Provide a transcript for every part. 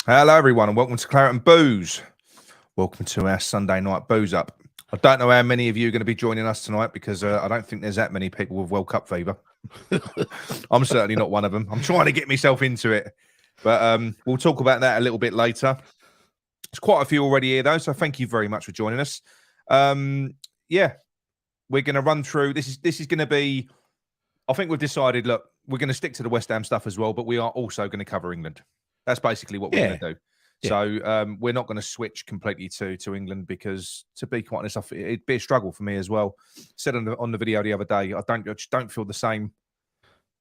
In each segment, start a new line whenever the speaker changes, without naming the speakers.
Hello, everyone, and welcome to Claret and Booze. Welcome to our Sunday night booze up. I don't know how many of you are going to be joining us tonight because I don't think there's that many people with World Cup fever. I'm certainly not one of them. I'm trying to get myself into it, but we'll talk about that a little bit later. There's quite a few already here, though, so thank you very much for joining us. Yeah, we're going to run through. This is going to be. I think we've decided. Look, we're going to stick to the West Ham stuff as well, but we are also going to cover England. That's basically what we're going to do. Yeah. So we're not going to switch completely to England because, to be quite honest, it'd be a struggle for me as well. Said on the video the other day, I just don't feel the same.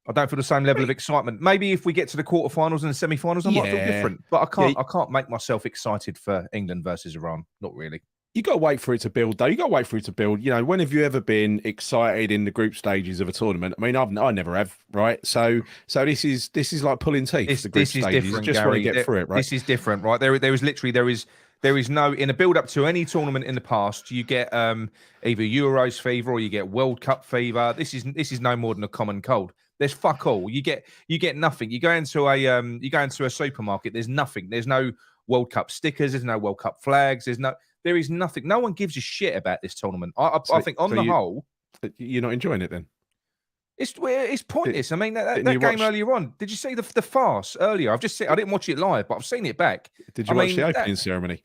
I don't feel the same level of excitement. Maybe if we get to the quarterfinals and the semi-finals, I might feel different. But I can't make myself excited for England versus Iran. Not really.
You got to wait for it to build, though. You got to wait for it to build. You know, when have you ever been excited in the group stages of a tournament? I mean, I never have, right? So this is like pulling teeth.
This is different. You just
want to get through it, right?
This is different, right? There is no, in a build up to any tournament in the past, you get either Euros fever or you get World Cup fever. This is no more than a common cold. There's fuck all. You get nothing. You go into a supermarket. There's nothing. There's no World Cup stickers. There's no World Cup flags. There is nothing. No one gives a shit about this tournament. I think on the whole,
you're not enjoying it then.
It's pointless. I mean, that game earlier on. Did you see the farce earlier? I didn't watch it live, but I've seen it back.
Did you watch the opening ceremony?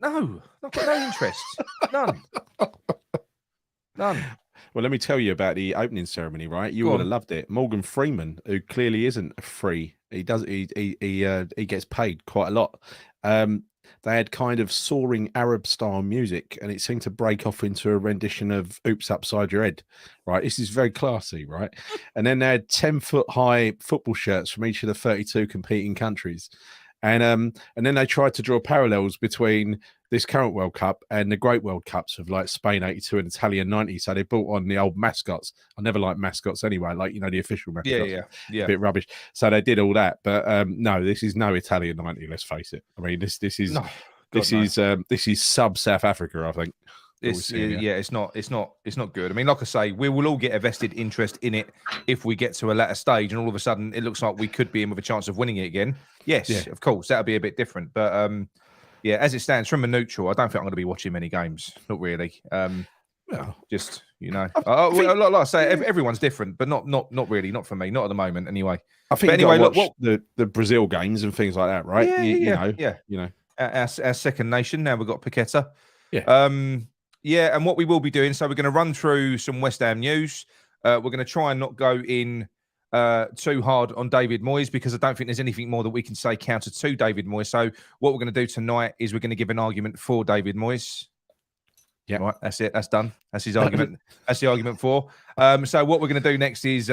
No, I've got no interest. None.
Well, let me tell you about the opening ceremony. Right, you would have loved it. Morgan Freeman, who clearly isn't free, he gets paid quite a lot. They had kind of soaring Arab style music, and it seemed to break off into a rendition of "Oops Upside Your Head." Right, this is very classy, right? And then they had 10-foot high football shirts from each of the 32 competing countries, and then they tried to draw parallels between this current World Cup and the great World Cups of like Spain '82 and Italy '90. So they brought on the old mascots. I never liked mascots anyway, like the official mascots.
Yeah,
a bit rubbish. So they did all that, but no, this is no Italian '90. Let's face it. I mean, this is sub South Africa. I think.
It's not good. I mean, like I say, we will all get a vested interest in it if we get to a latter stage, and all of a sudden it looks like we could be in with a chance of winning it again. Yes, of course, that'll be a bit different, but yeah, as it stands, from a neutral, I don't think I'm going to be watching many games. Not really. Just like I say, everyone's different, but not really, not for me, not at the moment, anyway.
I think anyway, look, the Brazil games and things like that, right?
Our second nation. Now we've got Paqueta.
Yeah.
And what we will be doing, so we're going to run through some West Ham news. We're going to try and not go in too hard on David Moyes because I don't think there's anything more that we can say counter to David Moyes. So what we're going to do tonight is we're going to give an argument for David Moyes. Yeah, right. That's it. That's done. That's his argument. That's the argument for. So what we're going to do next is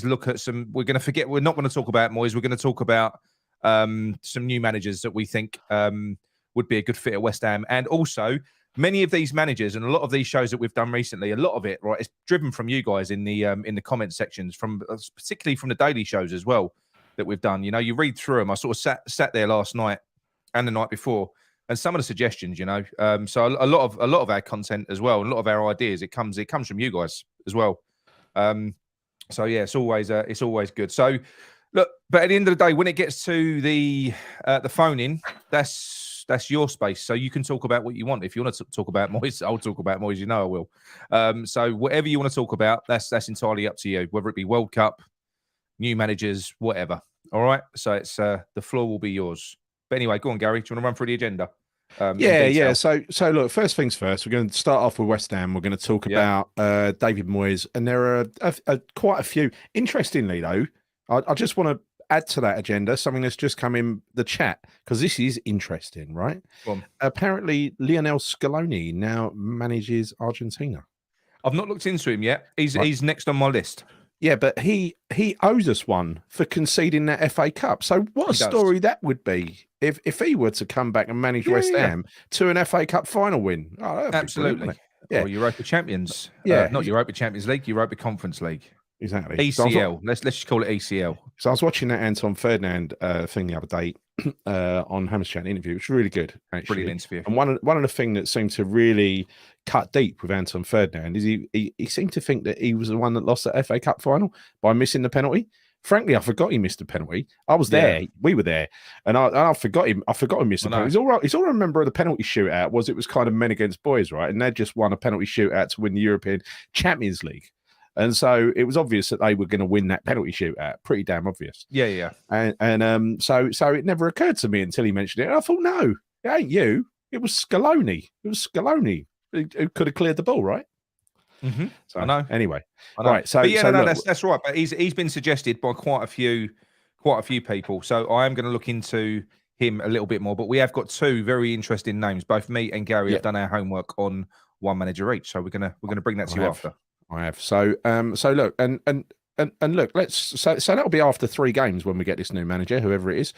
look at some. We're going to forget. We're not going to talk about Moyes. We're going to talk about some new managers that we think would be a good fit at West Ham, and also many of these managers and a lot of these shows that we've done recently, a lot of it, right, is driven from you guys in the comment sections, from particularly from the daily shows as well that we've done. You know, you read through them. I sort of sat there last night and the night before, and some of the suggestions, you know, so a lot of our content as well, a lot of our ideas, it comes from you guys as well. So yeah, it's always good. So look, but at the end of the day, when it gets to the phone in, that's your space. So you can talk about what you want. If you want to talk about Moyes, I'll talk about Moyes. You know I will. So whatever you want to talk about, that's entirely up to you. Whether it be World Cup, new managers, whatever. All right. So it's the floor will be yours. But anyway, go on, Gary. Do you want to run through the agenda?
Yeah. So look, first things first. We're going to start off with West Ham. We're going to talk about David Moyes, and there are quite a few. Interestingly, though, I just want to add to that agenda something that's just come in the chat, because this is interesting, right? Apparently Lionel Scaloni now manages Argentina.
I've not looked into him yet. He's next on my list.
Yeah, but he owes us one for conceding that FA Cup. So what a story that would be if he were to come back and manage West Ham to an FA Cup final win. Oh,
absolutely. Or Europa Champions. Not Europa Champions League, Europa Conference League.
Exactly.
ECL. Let's just call it ECL.
So I was watching that Anton Ferdinand thing the other day on Hammers Chat interview. It's really good, actually.
Brilliant interview.
And one of the things that seemed to really cut deep with Anton Ferdinand is he seemed to think that he was the one that lost the FA Cup final by missing the penalty. Frankly, I forgot he missed a penalty. I was
Yeah.
there. We were there, and I forgot him. I forgot he missed a
I know.
penalty. It's all right. It's all I remember of the penalty shootout was it was kind of men against boys, right? And they just won a penalty shootout to win the European Champions League, and so it was obvious that they were going to win that penalty shootout. Pretty damn obvious.
Yeah.
So it never occurred to me until he mentioned it. And I thought, no, it ain't you. It was Scaloni. It was Scaloni who could have cleared the ball, right?
Mm-hmm.
So,
I know.
Anyway,
I know.
right. So,
but yeah,
so
no,
look,
that's right. But he's been suggested by quite a few people. So I am going to look into him a little bit more. But we have got two very interesting names. Both me and Gary have done our homework on one manager each. So we're gonna bring that to you after.
I have. So look, and look, so that'll be after 3 games when we get this new manager, whoever it is.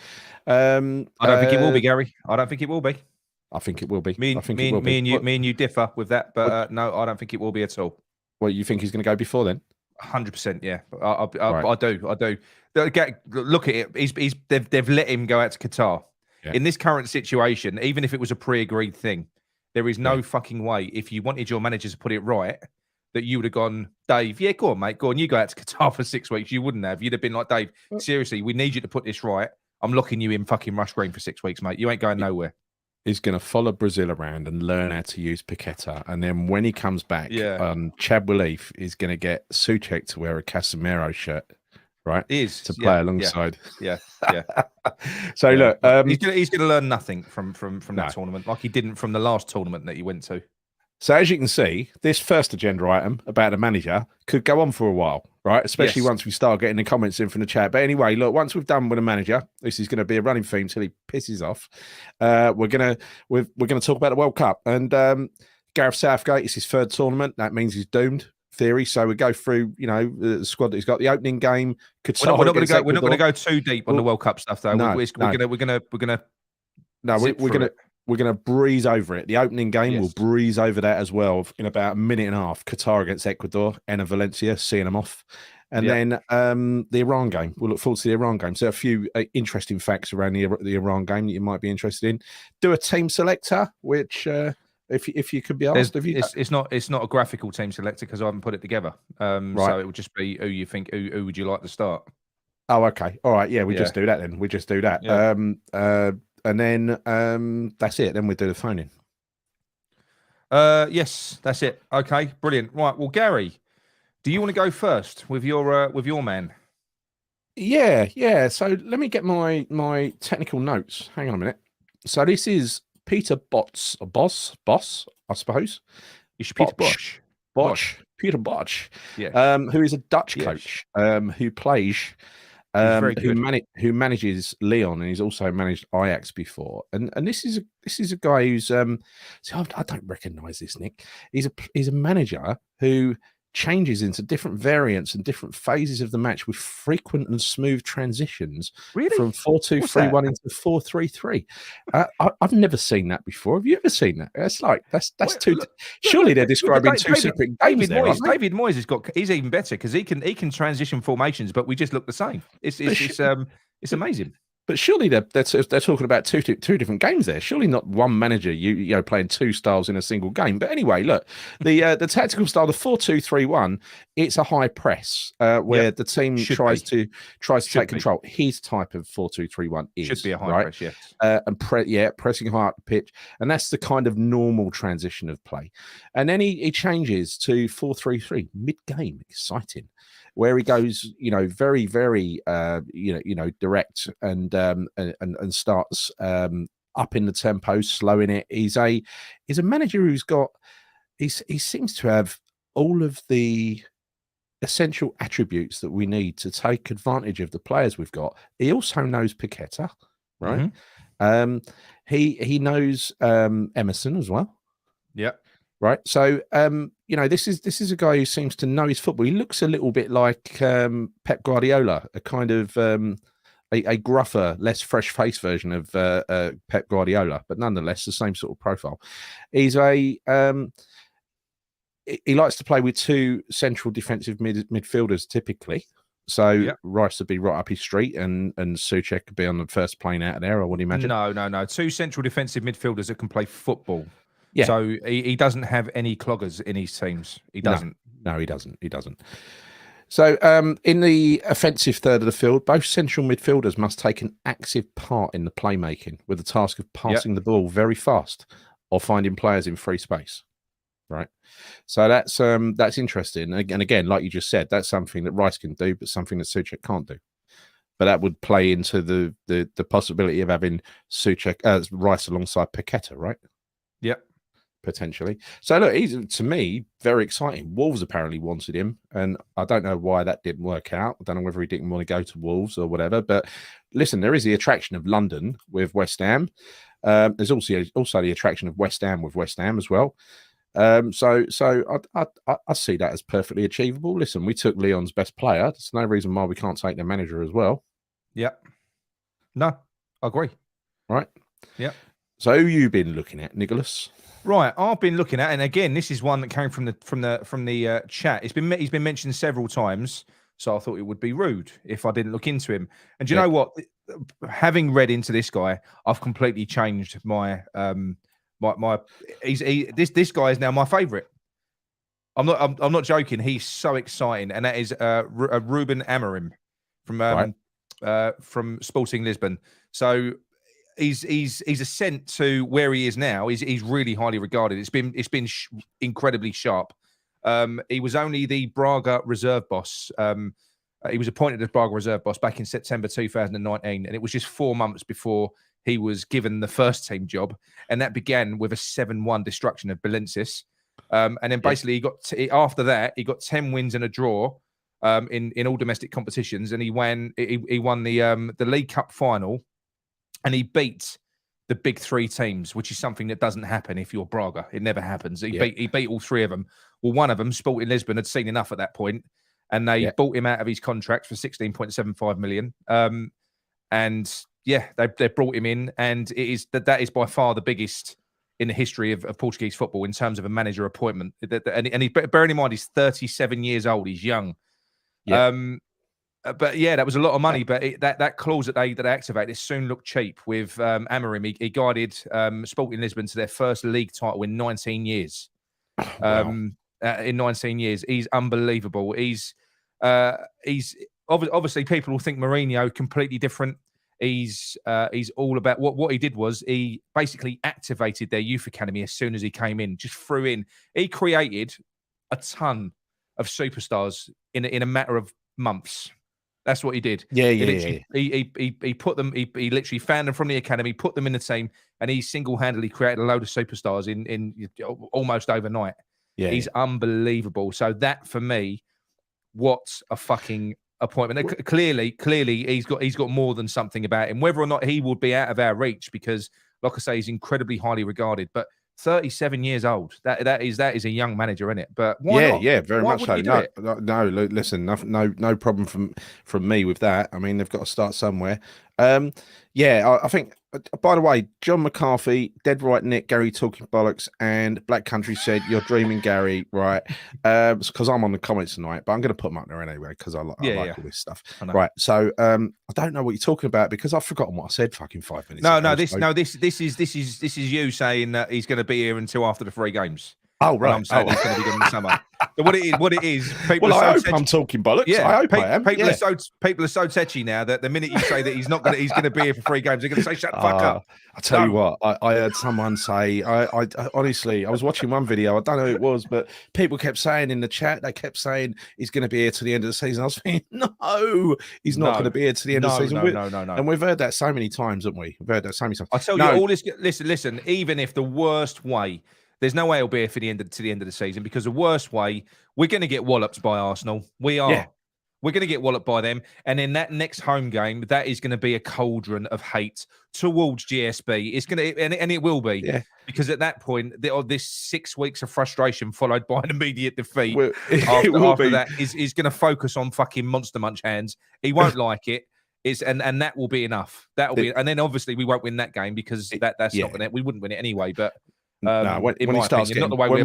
I don't think it will be, Gary. I don't think it will be.
I think it will be.
Me and you differ with that, but no, I don't think it will be at all.
Well, you think he's going to go before then?
100%, yeah. I do. Look at it. They've let him go out to Qatar. Yeah. In this current situation, even if it was a pre-agreed thing, there is no fucking way. If you wanted your manager to put it right, that you would have gone, Dave. Yeah, go on, mate. Go on. You go out to Qatar for 6 weeks. You wouldn't have. You'd have been like, Dave. Seriously, we need you to put this right. I'm locking you in fucking Rush Green for 6 weeks, mate. You ain't going nowhere.
He's going to follow Brazil around and learn how to use Paqueta. And then when he comes back, Chad Waleef is going to get Souček to wear a Casemiro shirt, right? To play alongside.
Yeah.
So look,
he's going to learn nothing from that tournament, like he didn't from the last tournament that he went to.
So as you can see, this first agenda item about the manager could go on for a while, right? Especially once we start getting the comments in from the chat. But anyway, look, once we've done with a manager, this is going to be a running theme till he pisses off. We're gonna talk about the World Cup and Gareth Southgate. It's his 3rd tournament. That means he's doomed. Theory. So we go through, the squad that he's got. The opening game. We're not going to go too deep on the World Cup stuff, though. We're going to breeze over it. The opening game, we'll breeze over that as well in about a minute and a half. Qatar against Ecuador, and Valencia, seeing them off. And then the Iran game. We'll look forward to the Iran game. So a few interesting facts around the Iran game that you might be interested in. Do a team selector, which if you could be asked.
It's not a graphical team selector because I haven't put it together. So it would just be who you think, who would you like to start?
Oh, okay. All right. Yeah, we just do that then. We just do that. Yeah. And then that's it. Then we do the phone in.
Yes, that's it. Okay, brilliant. Right. Well, Gary, do you want to go first with your man?
Yeah. So let me get my technical notes. Hang on a minute. So this is Peter Bosz, I suppose.
Peter Bosz.
Peter Bosz. Yeah. Who is a Dutch coach. Who plays. Who manages Lyon, and he's also managed Ajax before. And this is a guy who's I don't recognise this, Nick. He's a manager who changes into different variants and different phases of the match with frequent and smooth transitions from 4-2-3-1 into 4-3-3. I've never seen that before. Have you ever seen that? That's two. Surely they're describing two separate games.
David Moyes he's even better because he can transition formations, but we just look the same. It's amazing.
But surely they're talking about two different games there. Surely not one manager you playing 2 styles in a single game. But anyway, look, the tactical style, the 4-2-3-1, it's a high press where the team tries to take control. His type of 4-2-3-1
should be a high press, yes.
And pressing high up the pitch, and that's the kind of normal transition of play. And then he changes to 4-3-3 mid-game, exciting. Where he goes, very, very, direct and starts up in the tempo, slowing it. He's a manager who's got, he seems to have all of the essential attributes that we need to take advantage of the players we've got. He also knows Paqueta, right? Mm-hmm. He knows Emerson as well.
Yeah.
Right. So, this is a guy who seems to know his football. He looks a little bit like Pep Guardiola, a kind of a gruffer, less fresh-faced version of Pep Guardiola, but nonetheless the same sort of profile. He's he likes to play with 2 central defensive midfielders typically. So Rice would be right up his street, and Souček could be on the first plane out of there, I would imagine.
No. 2 central defensive midfielders that can play football.
Yeah.
So he doesn't have any cloggers in his teams. He doesn't.
No, he doesn't. So, in the offensive third of the field, both central midfielders must take an active part in the playmaking, with the task of passing the ball very fast or finding players in free space. Right. So that's interesting. And again, like you just said, that's something that Rice can do, but something that Souček can't do. But that would play into the possibility of having Souček Rice alongside Paqueta, right?
Yep.
Potentially. So look, he's, to me, very exciting. Wolves apparently wanted him, and I don't know why that didn't work out. I don't know whether he didn't want to go to Wolves or whatever. But listen, there is the attraction of London with West Ham. There's also the attraction of West Ham with West Ham as well. So I see that as perfectly achievable. Listen, we took Lyon's best player. There's no reason why we can't take the manager as well.
Yep. No, I agree.
Right.
Yep.
So who you been looking at, Nicholas?
Right, I've been looking at, and again, this is one that came from the chat. He's been mentioned several times, so I thought it would be rude if I didn't look into him. And do you know what? Having read into this guy, I've completely changed my this guy is now my favourite. I'm not joking. He's so exciting, and that is Ruben Amorim from Sporting Lisbon. So he's ascent to where he is now. He's really highly regarded. It's been incredibly sharp. He was only the Braga reserve boss. He was appointed as Braga reserve boss back in September 2019, and it was just 4 months before he was given the first team job, and that began with a 7-1 destruction of Valencia. And then basically after that he got 10 wins and a draw in all domestic competitions, and he won the League Cup final. And he beat the big three teams, which is something that doesn't happen if you're Braga. It never happens. He beat all three of them. Well, one of them, Sporting Lisbon, had seen enough at that point, and they bought him out of his contract for 16.75 million. They brought him in, and that is by far the biggest in the history of Portuguese football in terms of a manager appointment. And bearing in mind, he's 37 years old. He's young. Yeah. But yeah, that was a lot of money. But that clause that they activated soon looked cheap with Amorim. He guided Sporting Lisbon to their first league title in 19 years. In 19 years, he's unbelievable. He's obviously people will think Mourinho completely different. He's all about what he did was he basically activated their youth academy as soon as he came in. Just threw in. He created a ton of superstars in a matter of months. That's what he did. He put them. He literally found them from the academy, put them in the team, and he single-handedly created a load of superstars in almost overnight. Yeah, he's unbelievable. So that for me, what a fucking appointment. Clearly, he's got more than something about him. Whether or not he would be out of our reach, because, like I say, he's incredibly highly regarded. But 37 years old. That is a young manager, isn't it? But why not?
Yeah, very much so. No, listen, no problem from me with that. I mean, they've got to start somewhere. I think. By the way, John McCarthy, Dead Right Nick, Gary Talking Bollocks, and Black Country said, "You're dreaming, Gary." Right? Because I'm on the comments tonight, but I'm going to put them up there anyway because I like all this stuff. Right? So I don't know what you're talking about because I've forgotten what I said. Fucking 5 minutes.
This is you saying that he's going to be here until after the 3 games.
Oh, right.
I'm saying he's going to be good in the summer. So what it is, people
I
are
hope I'm talking bollocks. Yeah, I hope I am.
People are so tetchy now that the minute you say that he's going to be here for 3 games, they're going to say, "Shut the fuck up."
I tell you what, I heard someone say, I honestly, I was watching one video, I don't know who it was, but people kept saying in the chat, they kept saying he's going to be here to the end of the season. I was thinking, no, he's not going to be here to the end of the season.
No.
And we've heard that so many times, haven't we? We've heard that so many times.
I tell you, all this. Listen. Even if the worst way. There's no way he'll be here to the end of the season, because the worst way, we're going to get walloped by Arsenal. We are. Yeah. We're going to get walloped by them. And in that next home game, that is going to be a cauldron of hate towards GSB. It's going to, and it will be. Yeah. Because at that point, this 6 weeks of frustration followed by an immediate defeat after that is going to focus on fucking Monster Munch hands. He won't like it. And that will be enough. That will be, and then obviously we won't win that game because that's not going to, we wouldn't win it anyway. But
when we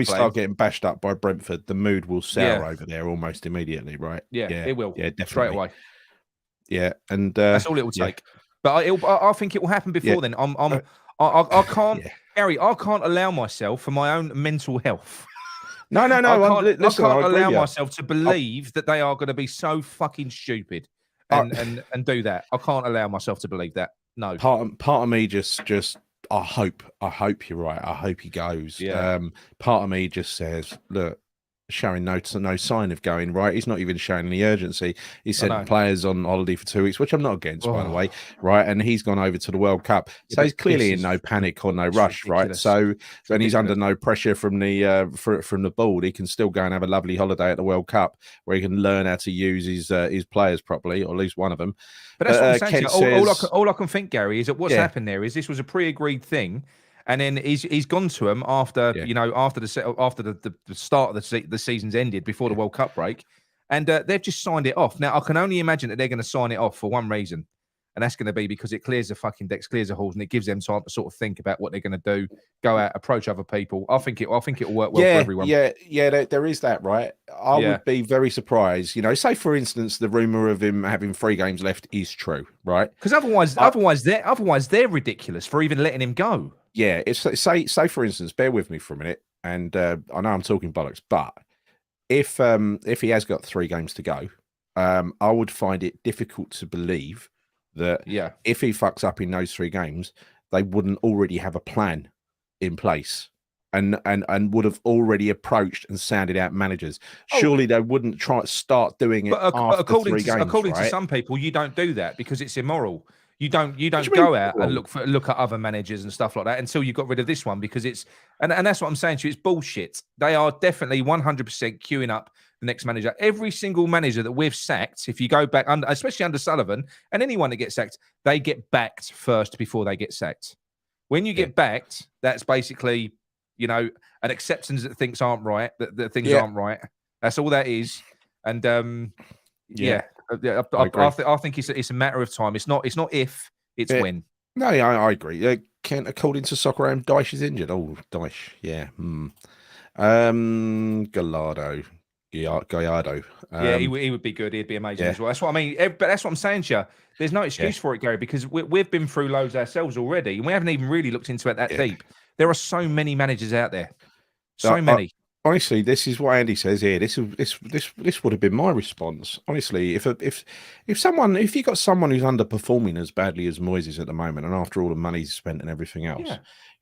start getting bashed up by Brentford, the mood will sour over there almost immediately, right?
Yeah, it will.
Yeah, definitely.
Straight away.
Yeah, and
that's all it will take. But I think it will happen before then. I can't, Gary. I can't allow myself for my own mental health
No.
I
Listen,
can't
I agree
allow
with you.
myself to believe that they are going to be so fucking stupid and do that. I can't allow myself to believe that. No.
Part of me just I hope you're right. I hope he goes.
Yeah.
Part of me just says, look, showing no sign of going right. He's not even showing any urgency. He sent players on holiday for 2 weeks, which I'm not against, by the way, right? And he's gone over to the World Cup, so he's clearly in no panic or no rush, right? So and he's under no pressure from the board. He can still go and have a lovely holiday at the World Cup, where he can learn how to use his players properly, or at least one of them.
But that's what I'm saying. All I can think, Gary, is that what's happened there is this was a pre-agreed thing. And then he's gone to them after after the start of the season's ended, before the World Cup break, and they've just signed it off. Now I can only imagine that they're going to sign it off for one reason, and that's going to be because it clears the fucking decks, clears the halls, and it gives them time to sort of think about what they're going to do, go out, approach other people. I think it'll work well for everyone.
There is that, right? I would be very surprised. Say for instance, the rumor of him having 3 games left is true, right?
Because otherwise they're ridiculous for even letting him go.
Yeah, it's say for instance, bear with me for a minute, and I know I'm talking bollocks, but if he has got 3 games to go, I would find it difficult to believe that if he fucks up in those 3 games, they wouldn't already have a plan in place and would have already approached and sounded out managers. Surely they wouldn't try to start doing it after 3 games.
According to some people, you don't do that because it's immoral. You don't go out and look at other managers and stuff like that until you got rid of this one, because it's and that's what I'm saying to you. It's bullshit. They are definitely 100% queuing up the next manager. Every single manager that we've sacked, if you go back, especially under Sullivan, and anyone that gets sacked, they get backed first before they get sacked. When you get backed, that's basically an acceptance that things aren't right, that things aren't right. That's all that is. And I think it's a matter of time. It's not if, it's when.
No, I agree. Kent, according to Soccer Dyche is injured. Oh, Dyche, yeah. Gallardo.
He would be good. He'd be amazing as well. That's what I mean. But that's what I'm saying to you. There's no excuse for it, Gary, because we've been through loads ourselves already, and we haven't even really looked into it that deep. There are so many managers out there. So many.
Honestly, this is what Andy says here. This would have been my response. Honestly, if you got someone who's underperforming as badly as Moyes is at the moment, and after all the money he's spent and everything else,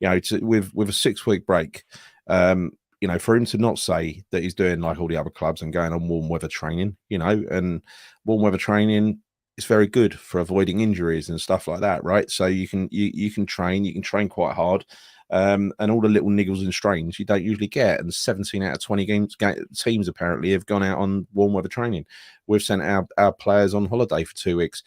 with a 6-week break, for him to not say that he's doing like all the other clubs and going on warm weather training, and warm weather training is very good for avoiding injuries and stuff like that, right? So you can train quite hard. And all the little niggles and strains you don't usually get. And 17 out of 20 teams apparently have gone out on warm weather training. We've sent our players on holiday for 2 weeks.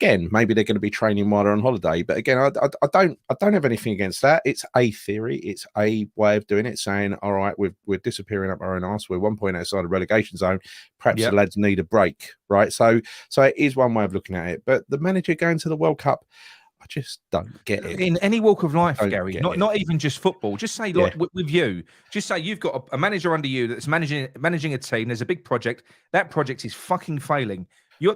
Again, maybe they're going to be training while they're on holiday. But again, I don't have anything against that. It's a theory. It's a way of doing it, saying, all right, we're disappearing up our own arse. We're 1 point outside the relegation zone. Perhaps the lads need a break, right? So it is one way of looking at it. But the manager going to the World Cup, I just don't get it.
In any walk of life, Gary, not even just football. Just say, like, with you, just say you've got a manager under you that's managing a team. There's a big project. That project is fucking failing.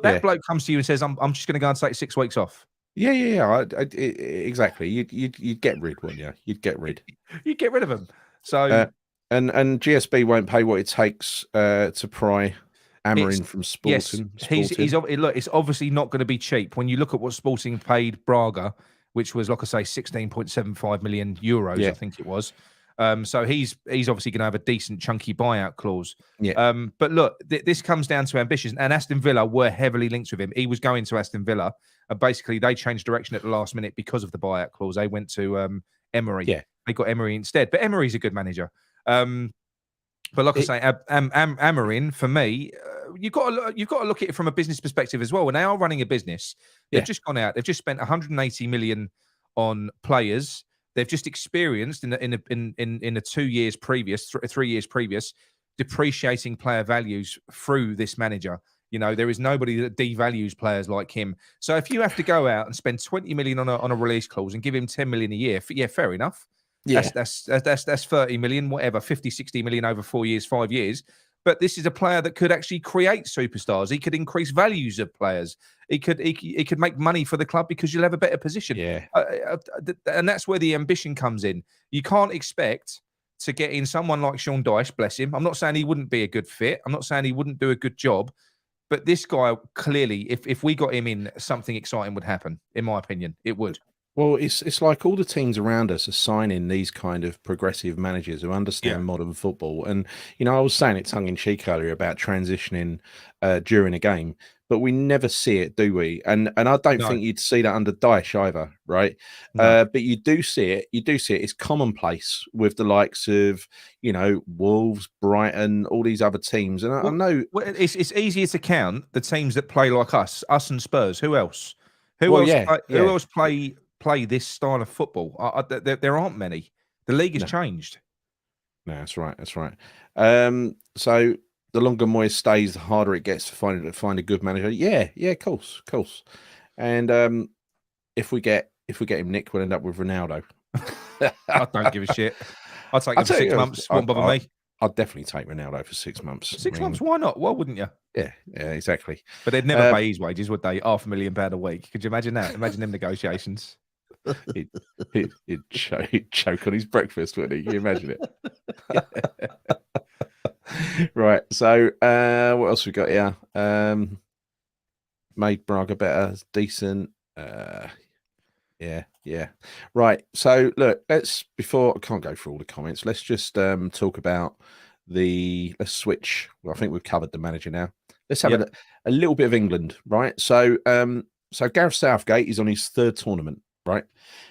That bloke comes to you and says, "I'm just going to go and take 6 weeks off."
Exactly. You'd get rid, wouldn't you? You'd get rid.
You'd get rid of him. So
and GSB won't pay what it takes to pry Amorim from Sporting.
Yes, look, it's obviously not going to be cheap. When you look at what Sporting paid Braga, which was, like I say, 16.75 million euros, I think it was. So he's obviously going to have a decent chunky buyout clause. But look, this comes down to ambitions, and Aston Villa were heavily linked with him. He was going to Aston Villa, and basically they changed direction at the last minute because of the buyout clause. They went to Emery. They got Emery instead, but Emery's a good manager. But like I say, Amorim, for me, you've got to look at it from a business perspective as well. When they are running a business, they've just gone out. They've just spent 180 million on players. They've just experienced in the 2 years previous, 3 years previous, depreciating player values through this manager. There is nobody that devalues players like him. So if you have to go out and spend 20 million on a release clause and give him 10 million a year, fair enough. That's 30 million, whatever, 50, 60 million over 4 years, 5 years. But this is a player that could actually create superstars. He could increase values of players. He could make money for the club because you'll have a better position. And that's where the ambition comes in. You can't expect to get in someone like Sean Dyche, bless him. I'm not saying he wouldn't be a good fit. I'm not saying he wouldn't do a good job. But this guy, clearly, if we got him in, something exciting would happen, in my opinion. It would.
Well, it's like all the teams around us are signing these kind of progressive managers who understand modern football. And, I was saying it tongue-in-cheek earlier about transitioning during a game, but we never see it, do we? And I don't think you'd see that under Dyche either, right?
No.
But you do see it. You do see it. It's commonplace with the likes of, Wolves, Brighton, all these other teams. And I know...
Well, it's easier to count the teams that play like us and Spurs. Who else? Who else play this style of football? There aren't many. The league has changed.
No, that's right. That's right. So the longer Moyes stays, the harder it gets to find a good manager. Yeah, of course. And if we get him, Nick, we'll end up with Ronaldo.
I don't give a shit. I'll take him for 6 months. Won't bother me.
I'd definitely take Ronaldo for 6 months.
6 months? Why not? Why wouldn't you?
Yeah, exactly.
But they'd never pay his wages, would they? £500,000 a week. Could you imagine that? Imagine them negotiations.
He'd choke on his breakfast, wouldn't he? Can you imagine it? Right. So, what else we got here? Made Braga better, decent. Yeah. Right. So, look, before I can't go through all the comments, let's just talk about let's switch. Well, I think we've covered the manager now. Let's have a little bit of England, right? So, Gareth Southgate is on his third tournament, right?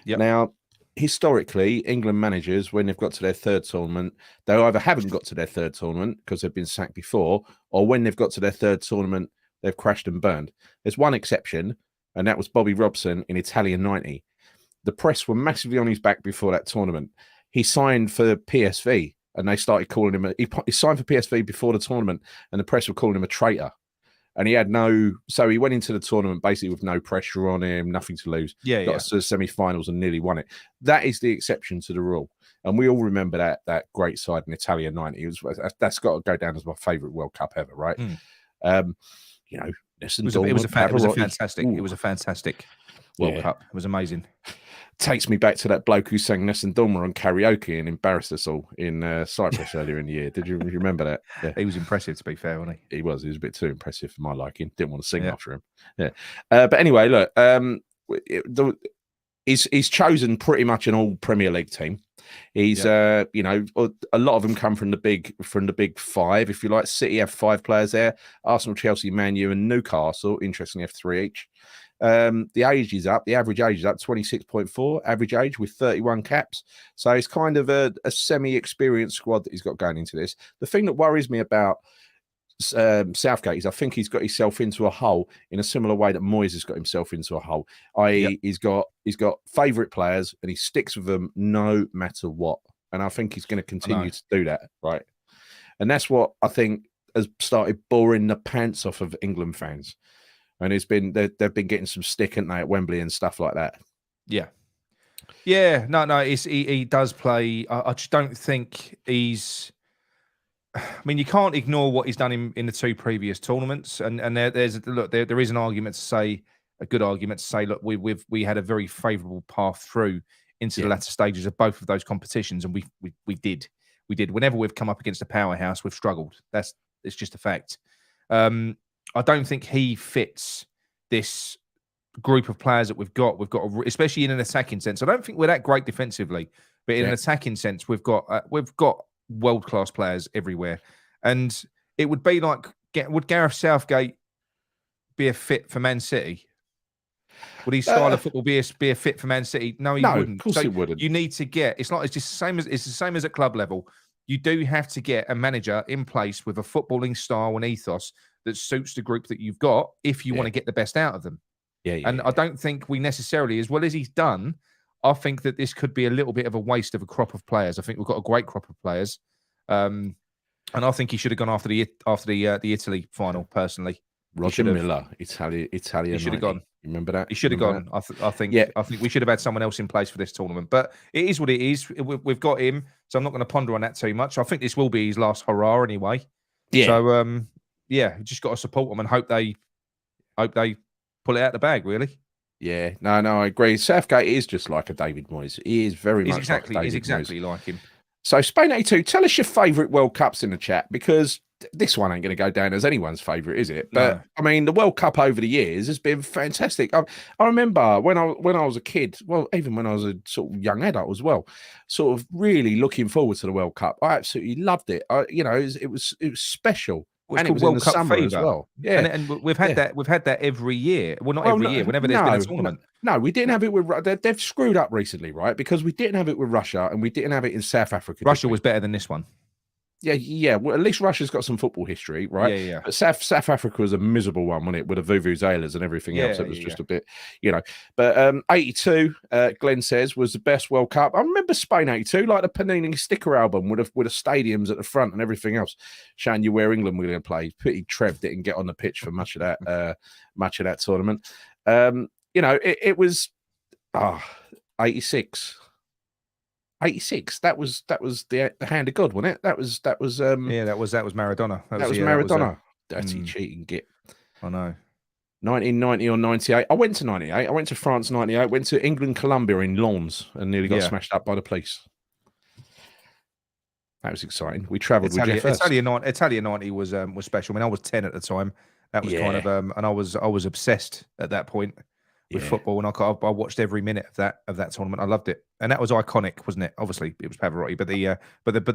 Yep.
Now, historically, England managers, when they've got to their third tournament, they either haven't got to their third tournament because they've been sacked before, or when they've got to their third tournament, they've crashed and burned. There's one exception, and that was Bobby Robson in Italian 90. The press were massively on his back before that tournament. He signed for PSV, and they started calling him... He signed for PSV before the tournament, and the press were calling him a traitor. And he had so he went into the tournament basically with no pressure on him, nothing to lose. Got us to the semi-finals and nearly won it. That is the exception to the rule. And we all remember that great side in Italia 90. That's got to go down as my favourite World Cup ever, right?
It was a fantastic World Cup. It was amazing.
Takes me back to that bloke who sang Nessun Dorma on karaoke and embarrassed us all in Cyprus earlier in the year. Did you remember that? Yeah.
He was impressive, to be fair, wasn't he?
He was a bit too impressive for my liking. Didn't want to sing after him. Yeah. But anyway, look, he's chosen pretty much an all Premier League team. He's a lot of them come from the big five, if you like. City have 5 players there. Arsenal, Chelsea, Man U, and Newcastle, interestingly, have 3 each. The age is up. The average age is up 26.4 average age with 31 caps. So it's kind of a semi-experienced squad that he's got going into this. The thing that worries me about Southgate is I think he's got himself into a hole in a similar way that Moyes has got himself into a hole. He's got favourite players and he sticks with them no matter what. And I think he's going to continue to do that, right? And that's what I think has started boring the pants off of England fans. And they've been getting some stick, haven't they, at Wembley and stuff like that.
Yeah. No. He does play. I just don't think he's. I mean, you can't ignore what he's done in the 2 previous tournaments, and there is an argument to say, a good argument to say, look, we had a very favourable path through into the latter stages of both of those competitions, and we did. Whenever we've come up against a powerhouse, we've struggled. It's just a fact. I don't think he fits this group of players that we've got. We've got, especially in an attacking sense. I don't think we're that great defensively, but in an attacking sense, we've got world-class players everywhere. And it would be like, would Gareth Southgate be a fit for Man City? Would his style of football be a fit for Man City? No, he wouldn't.
Of course he wouldn't.
You need to it's just the same as at club level. You do have to get a manager in place with a footballing style and ethos that suits the group that you've got if you want to get the best out of them. I don't think we necessarily, as well as he's done, I think that this could be a little bit of a waste of a crop of players. I think we've got a great crop of players. And I think he should have gone after the Italy final, personally.
Roger Miller, Italian. He
should have gone.
You remember that?
He should have gone. I think we should have had someone else in place for this tournament. But it is what it is. We've got him, so I'm not going to ponder on that too much. I think this will be his last hurrah anyway. Yeah. So just got to support them and hope they pull it out the bag, really.
Yeah, no, I agree. Southgate is just like a David Moyes. He is very much like David Moyes.
He's exactly like him.
So Spain 82, tell us your favourite World Cups in the chat, because this one ain't going to go down as anyone's favourite, is it? But
No.
I mean, the World Cup over the years has been fantastic. I remember when I was a kid, well, even when I was a sort of young adult as well, sort of really looking forward to the World Cup. I absolutely loved it. It was special.
Well,
And
it's
it
called
was in
World
the
Cup
summer as
fever.
well. Yeah.
And we've had
yeah.
that every year. Well, not
Well,
every year, whenever there's been a tournament.
No, we didn't have it with. They've screwed up recently, right? Because we didn't have it with Russia, and we didn't have it in South Africa.
Russia was better than this one.
Yeah. Well, at least Russia's got some football history, right?
Yeah.
But South Africa was a miserable one, wasn't it? With the vuvuzelas and everything else. It was just a bit, But 82, Glenn says, was the best World Cup. I remember Spain 82, like the Panini sticker album with the stadiums at the front and everything else, showing you where England were going to play. Pity Trev didn't get on the pitch for much of that tournament. It was 86. 86. That was the hand of God, wasn't it? That was that was
Maradona.
That was Maradona. Dirty cheating git.
I know.
1990 or 98. I went to 98. I went to France 98. Went to England, Colombia in Lens and nearly got smashed up by the police. That was exciting. We travelled with Jeff first.
Italia 90 was special. I mean, I was 10 at the time. That was kind of and I was obsessed at that point with football, and I watched every minute of that tournament. I loved it, and that was iconic, wasn't it? Obviously, it was Pavarotti, but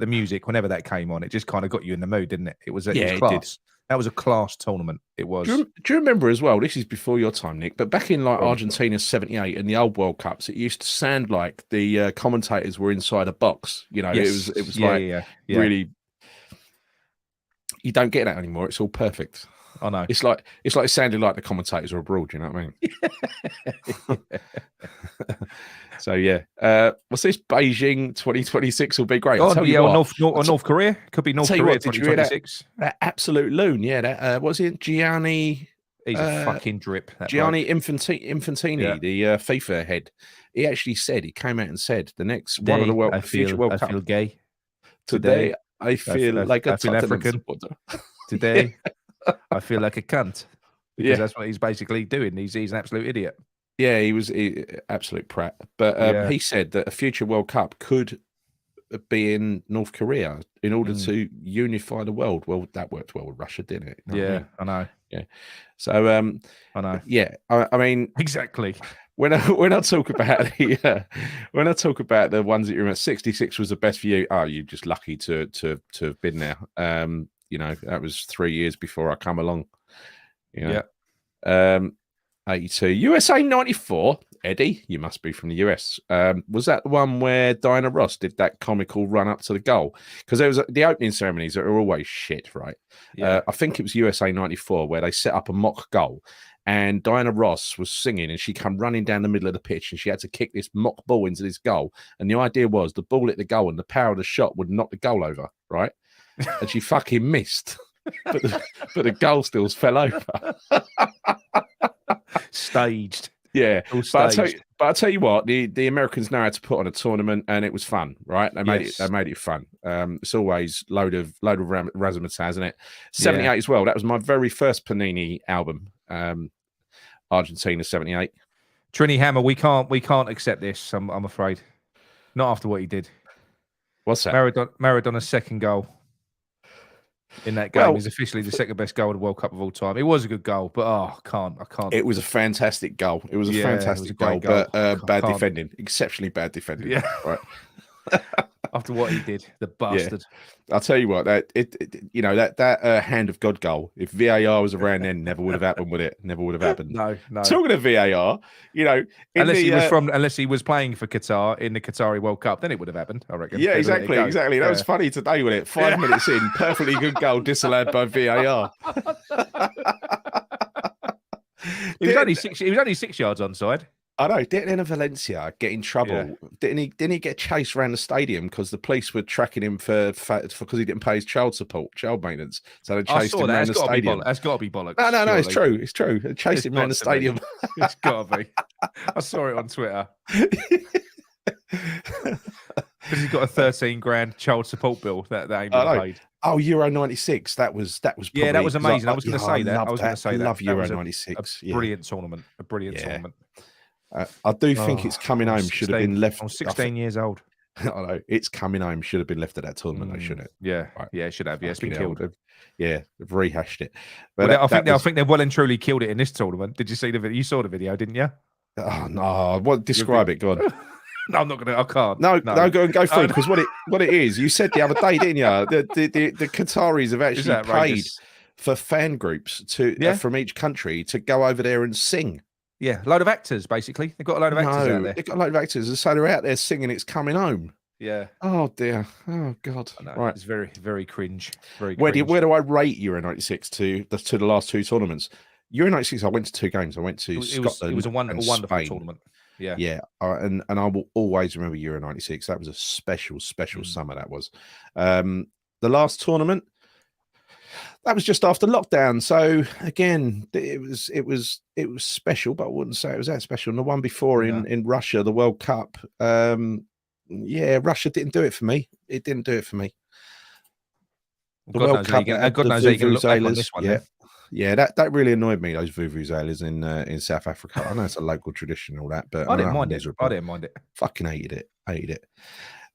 the music, whenever that came on, it just kind of got you in the mood, didn't it? It was class. It did. That was a class tournament. It was.
Do you remember as well? This is before your time, Nick. But back in like Argentina '78 and the old World Cups, it used to sound like the commentators were inside a box. It was really. You don't get that anymore. It's all perfect.
I know.
It's like it sounded like the commentators are abroad. You know what I mean? So what's this? Beijing 2026 will be great.
North Korea could be North Korea 2026.
That absolute loon, that was it? Gianni.
He's a fucking drip.
Gianni Infantini, the FIFA head. He actually said, he came out and said, the next one of the future World Cup.
I feel gay.
Today I feel like
I feel African. Today I feel like a cunt. Because that's what he's basically doing. He's an absolute idiot.
Yeah, he was absolute prat. But he said that a future World Cup could be in North Korea in order to unify the world. Well, that worked well with Russia, didn't it?
I know.
Yeah. So
I know.
Yeah, I mean
exactly.
When I talk about the ones that you're at, 66 was the best for you. Oh, you're just lucky to have been there. That was 3 years before I come along. 82. USA 94. Eddie, you must be from the US. Was that the one where Diana Ross did that comical run up to the goal? Because there was the opening ceremonies that are always shit, right? Yeah. I think it was USA 94 where they set up a mock goal and Diana Ross was singing and she come running down the middle of the pitch and she had to kick this mock ball into this goal. And the idea was the ball hit the goal and the power of the shot would knock the goal over, right? And she fucking missed. But the goal still fell over.
Staged.
Yeah. But I tell you what, the Americans know how to put on a tournament and it was fun, right? They made it fun. It's always load of razzmatazz, isn't it? 78 as well. That was my very first Panini album. Argentina 78.
Trini Hammer, we can't accept this, I'm afraid. Not after what he did.
What's that?
Maradona's second goal in that game is officially the second best goal of the World Cup of all time. It was a good goal, but I can't.
It was a fantastic goal. It was a fantastic goal, but bad defending, exceptionally bad defending. Yeah, right.
After what he did, the bastard.
Yeah. I'll tell you what, that hand of God goal, if VAR was around then, never would have happened, would it? Never would have happened.
No.
Talking of VAR,
unless he was playing for Qatar in the Qatari World Cup, then it would have happened, I reckon.
Yeah, exactly. That was funny today, wasn't it? 5 minutes in, perfectly good goal disallowed by VAR.
He was only 6 yards onside.
I know. Didn't Valencia get in trouble? Yeah. Didn't he get chased around the stadium because the police were tracking him for because he didn't pay his child maintenance? So they chased him around the stadium.
That's got to be bollocks.
No, it's true. It's true. They chased him around the stadium.
It's got to be. I saw it on Twitter. Because he's got a 13 grand child support bill that ain't been paid.
Oh, Euro 96. That was probably,
that was amazing. I was going to say that. I
love Euro 96.
A brilliant tournament. A brilliant tournament.
I do think it's coming home should have been left.
I'm 16 years old.
I know it's coming home. Should have been left at that tournament, though, shouldn't it?
Yeah,
Right.
yeah, it should have. Yeah, it's been
Fucking hell,
killed.
they've rehashed it. But
Well,
that
I
was,
think they've well and truly killed it in this tournament. Did you see the video? You saw the video, didn't you?
oh no, what describe it? Go on.
No, I'm not gonna. I can't.
No, go through because what it is. You said the other day, didn't you? The Qataris have actually paid for fan groups from each country to go over there and sing.
Yeah, a load of actors basically. They've got a load of actors out there.
They've got a load of actors, and so they're out there singing "It's Coming Home."
Yeah.
Oh dear. Oh god.
Right. It's very, very cringe. Very.
Where do I rate Euro '96 to the last two tournaments? Euro '96, I went to 2 games. I went to Scotland.
It was a wonderful
Spain.
tournament. Yeah.
Yeah. And I will always remember Euro '96. That was a special summer. That was. The last tournament, that was just after lockdown. So again, it was special, but I wouldn't say it was that special. And the one before in Russia, the World Cup, Russia didn't do it for me. It didn't do it for me. The World Cup,
God knows how you can look back on this one.
Yeah, that really annoyed me. Those vuvuzelas in South Africa. I know it's a local tradition and all that, but
I didn't mind it. I didn't mind it.
Fucking hated it.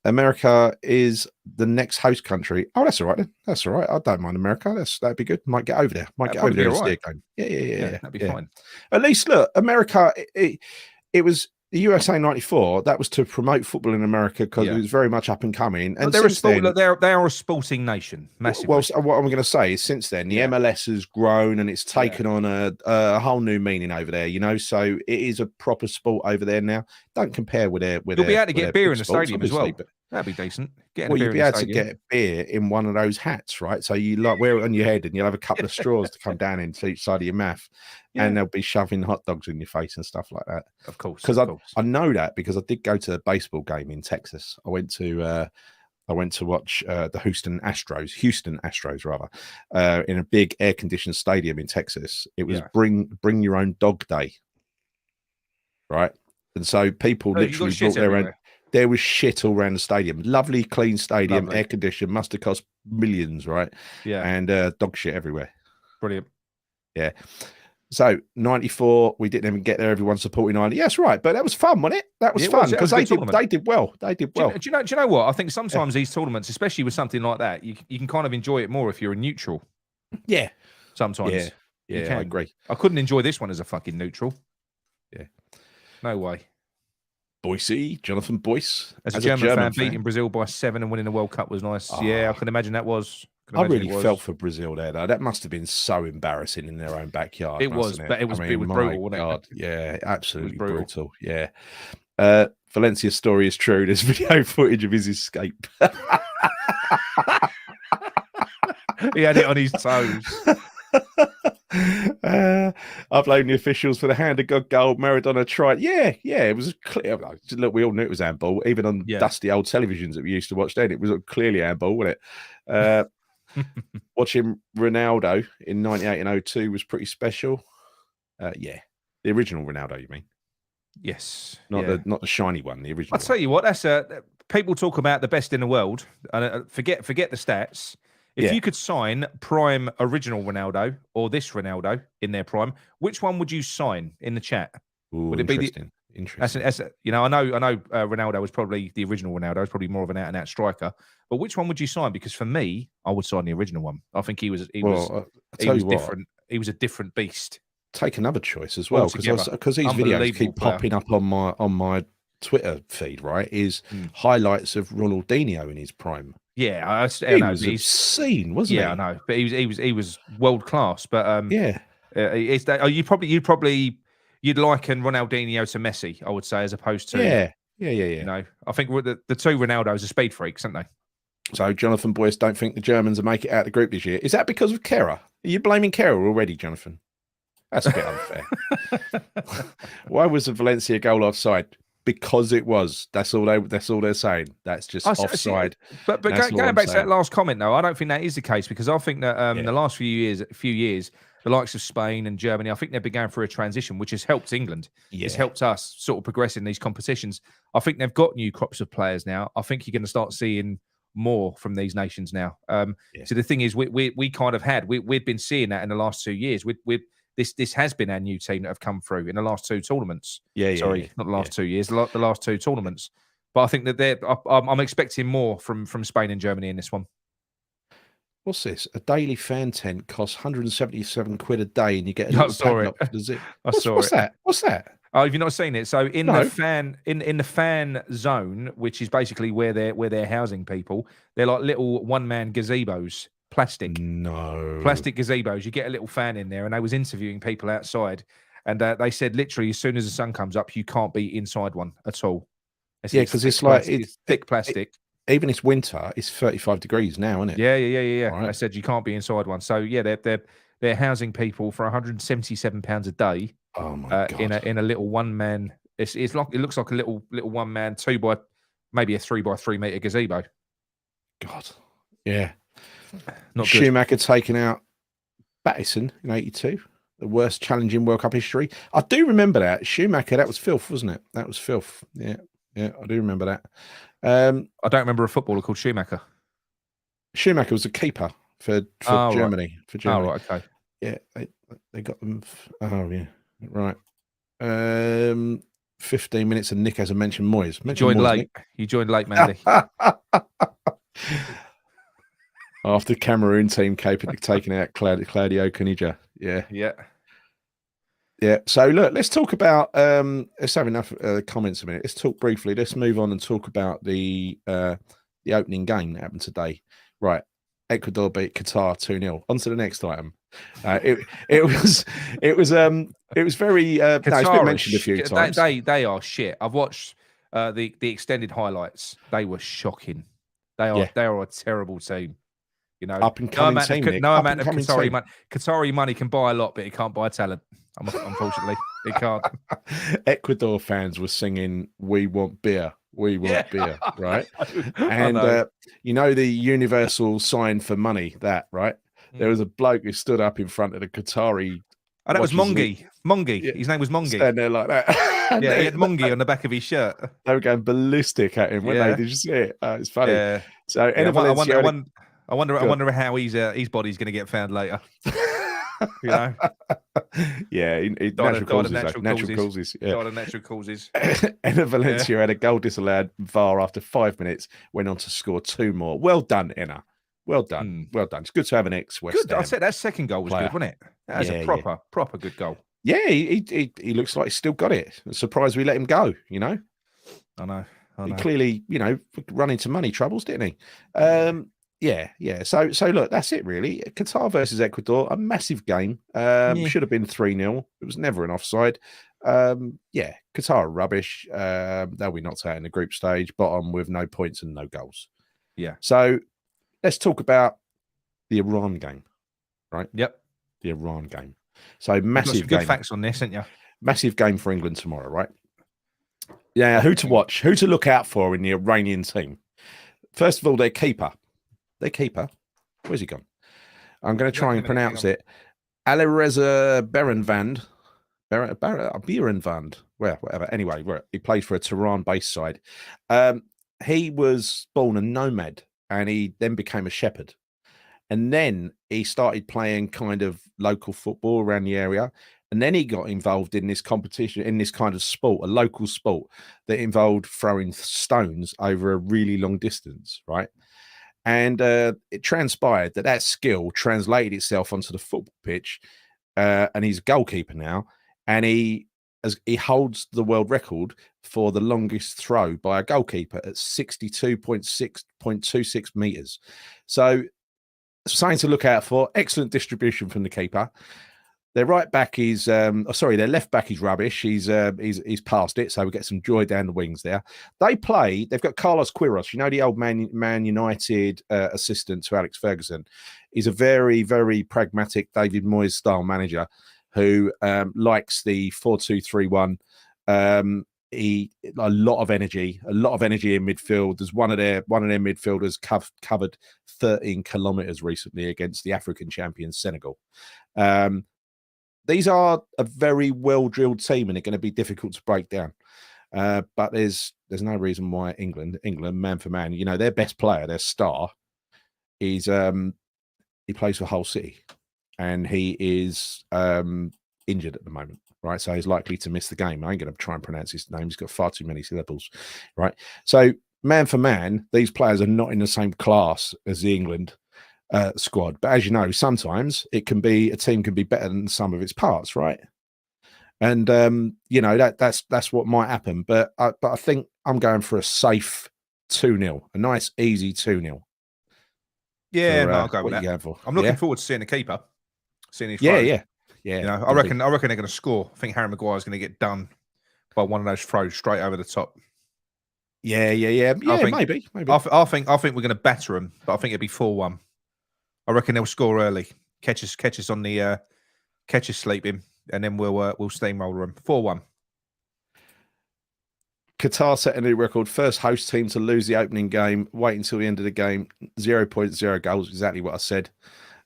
America is the next host country. Oh, that's all right then. That's all right. I don't mind America. That'd be good. Might get over there. Might get over there and see a game. Yeah.
That'd be fine.
At least look, America. It was the USA '94. That was to promote football in America because it was very much up and coming. And
they are a sporting nation, massively.
Well, what I'm going to say is, since then, the MLS has grown and it's taken on a whole new meaning over there. You know, so it is a proper sport over there now. Don't compare with their.
You'll be able to get beer in the stadium as well. That'd be decent.
You'd be able to get beer in one of those hats, right? So you wear it on your head, and you'll have a couple of straws to come down into each side of your mouth, and they'll be shoving hot dogs in your face and stuff like that.
Of course,
because I know that because I did go to a baseball game in Texas. I went to watch the Houston Astros rather, in a big air conditioned stadium in Texas. It was bring your own dog day, right? And so people literally brought their own. There was shit all around the stadium. Lovely, clean stadium, air conditioned. Must have cost millions, right?
Yeah.
And dog shit everywhere.
Brilliant.
Yeah. So '94, we didn't even get there. Everyone supporting Ireland. Yes, right. But that was fun, wasn't it? That was fun because they did well. They did well.
Do you know what? I think sometimes these tournaments, especially with something like that, you can kind of enjoy it more if you're a neutral.
Yeah.
Sometimes.
Yeah, I agree.
I couldn't enjoy this one as a fucking neutral.
Yeah.
No way.
Boise, Jonathan Boyce.
As a German fan, beating Brazil by 7 and winning the World Cup was nice. Oh. Yeah, I can imagine that was.
I really felt for Brazil there, though. That must have been so embarrassing in their own backyard.
It was, but it was brutal, wasn't it?
Yeah, absolutely brutal. Yeah. Valencia's story is true. There's video footage of his escape.
He had it on his toes.
I blame the officials for the hand of God goal. Maradona tried. Yeah, it was clear. Look, we all knew it was handball, even on dusty old televisions that we used to watch then. It was clearly handball, wasn't it? Watching Ronaldo in '98 and '02 was pretty special. The original Ronaldo, you mean?
Yes,
not the shiny one. The original.
I'll tell you what. That's people talk about the best in the world, and forget the stats. If you could sign prime original Ronaldo or this Ronaldo in their prime, which one would you sign in the chat?
Ooh,
would it be
interesting?
That's you know, I know Ronaldo was probably the original Ronaldo. Was probably more of an out-and-out striker. But which one would you sign? Because for me, I would sign the original one. I think he was different. He was a different beast.
Take another choice as well because these videos keep popping up on my Twitter feed. Right, is highlights of Ronaldinho in his prime.
Yeah,
he was obscene, wasn't he?
Yeah, I know, but he was world class. But you'd liken Ronaldinho to Messi, I would say, as opposed to
yeah.
You know, I think the two Ronaldos are speed freaks, aren't they?
So Jonathan Boyce don't think the Germans will make it out of the group this year. Is that because of Kehrer? Are you blaming Kehrer already, Jonathan? That's a bit unfair. Why was the Valencia goal offside? Because it was. That's all they're saying. That's just offside.
But going back to that last comment, though, I don't think that is the case because I think that the last few years, the likes of Spain and Germany, I think they've been going through a transition, which has helped England. Yeah. It's helped us sort of progress in these competitions. I think they've got new crops of players now. I think you're going to start seeing more from these nations now. So the thing is, we kind of we've been seeing that in the last 2 years. This has been our new team that have come through in the last two tournaments. Not the last 2 years, the last two tournaments. But I think that I'm expecting more from Spain and Germany in this one.
What's this? A daily fan tent costs 177 quid a day, and you get a
I
little
saw
padlock
it.
for the zip.
I saw it.
That? What's that?
Oh, have you not seen it? So in
No.
the fan in the fan zone, which is basically where they're housing people, they're like little one-man gazebos, plastic gazebos. You get a little fan in there, and they was interviewing people outside, and they said literally as soon as the sun comes up, you can't be inside one at all.
Yeah, because it's like
it's thick plastic.
Even it's winter, it's 35 degrees now, isn't it?
Yeah.
Right.
They said you can't be inside one. So yeah, they're housing people for £177 a day.
Oh my God.
In a little one man. It's like it looks like a little one man 2x maybe a 3x3 meter gazebo.
God. Yeah.
Not good.
Schumacher taking out Battison in '82. The worst challenge in World Cup history. I do remember that. Schumacher, that was filth, wasn't it? That was filth. Yeah, I do remember that.
I don't remember a footballer called Schumacher.
Schumacher was a keeper for Germany.
Right.
For Germany.
Oh, right, okay.
Yeah, they got them. Oh, yeah, right. 15 minutes, and Nick hasn't mentioned Moyes.
You joined late, Mandy.
After Cameroon team taking out Claudio Canija. Yeah. So look, let's talk about. Let's have enough comments a minute. Let's talk briefly. Let's move on and talk about the opening game that happened today. Right, Ecuador beat Qatar 2-0. On to the next item. It was very. No, it's been mentioned a few times.
They are shit. I've watched the extended highlights. They were shocking. They are a terrible team. You know,
up and coming team.
No amount of Qatari money can buy a lot, but it can't buy talent. Unfortunately, it can't.
Ecuador fans were singing "We want beer, we want beer," right? And you know the universal sign for money. That right? There was a bloke who stood up in front of the Qatari.
Oh, that was Mongi. Mongi. Yeah. His name was Mongi.
Standing there like that.
Yeah, he had Mongi on the back of his shirt.
They were going ballistic at him when they did you see it? It's funny.
Yeah.
So
I wonder how his body's going to get found later. You know.
Yeah, natural causes. Yeah.
Died of natural causes.
Enna Valencia had a goal disallowed VAR after 5 minutes. Went on to score 2 more. Well done, Enna. Well done. Well done. It's good to have an ex-West Ham.
I said that second goal was good, wasn't it? That was a proper good goal.
Yeah, he looks like he's still got it. I'm surprised we let him go, you know.
I know.
He clearly, you know, run into money troubles, didn't he? Yeah. So look, that's it really. Qatar versus Ecuador, a massive game. Should have been 3-0. It was never an offside. Qatar are rubbish. They'll be knocked out in the group stage, bottom with no points and no goals.
Yeah.
So let's talk about the Iran game, right?
Yep.
The Iran game. So massive game.
Good facts on this, haven't you?
Massive game for England tomorrow, right? Yeah, who to watch, who to look out for in the Iranian team. First of all, their keeper. Where's he gone? I'm going to try and pronounce it. Alireza Berenvand. Well, whatever. Anyway, he played for a Tehran-based side. He was born a nomad, and he then became a shepherd. And then he started playing kind of local football around the area. And then he got involved in this competition, in this kind of sport, a local sport that involved throwing stones over a really long distance, right? And it transpired that skill translated itself onto the football pitch. And he's a goalkeeper now. And he holds the world record for the longest throw by a goalkeeper at 62.26 meters. So something to look out for. Excellent distribution from the keeper. Their right back is their left back is rubbish. He's past it, so we get some joy down the wings there. They've got Carlos Queiroz, you know, the old Man United assistant to Alex Ferguson. He's a very, very pragmatic David Moyes style manager who likes the 4-2-3-1. A lot of energy in midfield. There's one of their midfielders covered 13 kilometers recently against the African champion Senegal. These are a very well-drilled team, and they're going to be difficult to break down. But there's no reason why England, man for man, you know, their best player, their star, is he plays for Hull City, and he is injured at the moment, right? So he's likely to miss the game. I ain't going to try and pronounce his name. He's got far too many syllables, right? So man for man, these players are not in the same class as the England squad. But as you know, sometimes a team can be better than the sum of its parts, right? And that's what might happen. But I think I'm going for a safe 2-0, a nice easy 2-0.
Yeah, no, I'll go with that.
Going for?
I'm looking forward to seeing the keeper, seeing his
yeah.
You know, I reckon they're going to score. I think Harry Maguire's going to get done by one of those throws straight over the top.
Yeah. Maybe.
I think we're going to batter them, but I think it'll be 4-1. I reckon they'll score early, catch us on the catch us sleeping, and then we'll steamroller them 4-1.
Qatar set a new record. First host team to lose the opening game. Wait until the end of the game. 0.0 goals. Exactly what I said.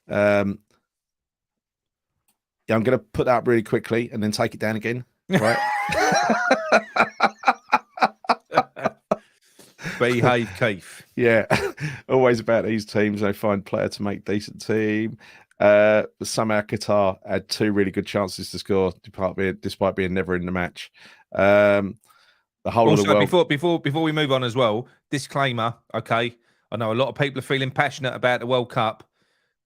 Yeah, I'm going to put that up really quickly and then take it down again. Right.
Behave, Keith.
Yeah. Always about these teams. They find player to make decent team. Somehow Qatar had 2 really good chances to score, despite being never in the match. The whole
also,
of the world.
before we move on as well, disclaimer, okay? I know a lot of people are feeling passionate about the World Cup.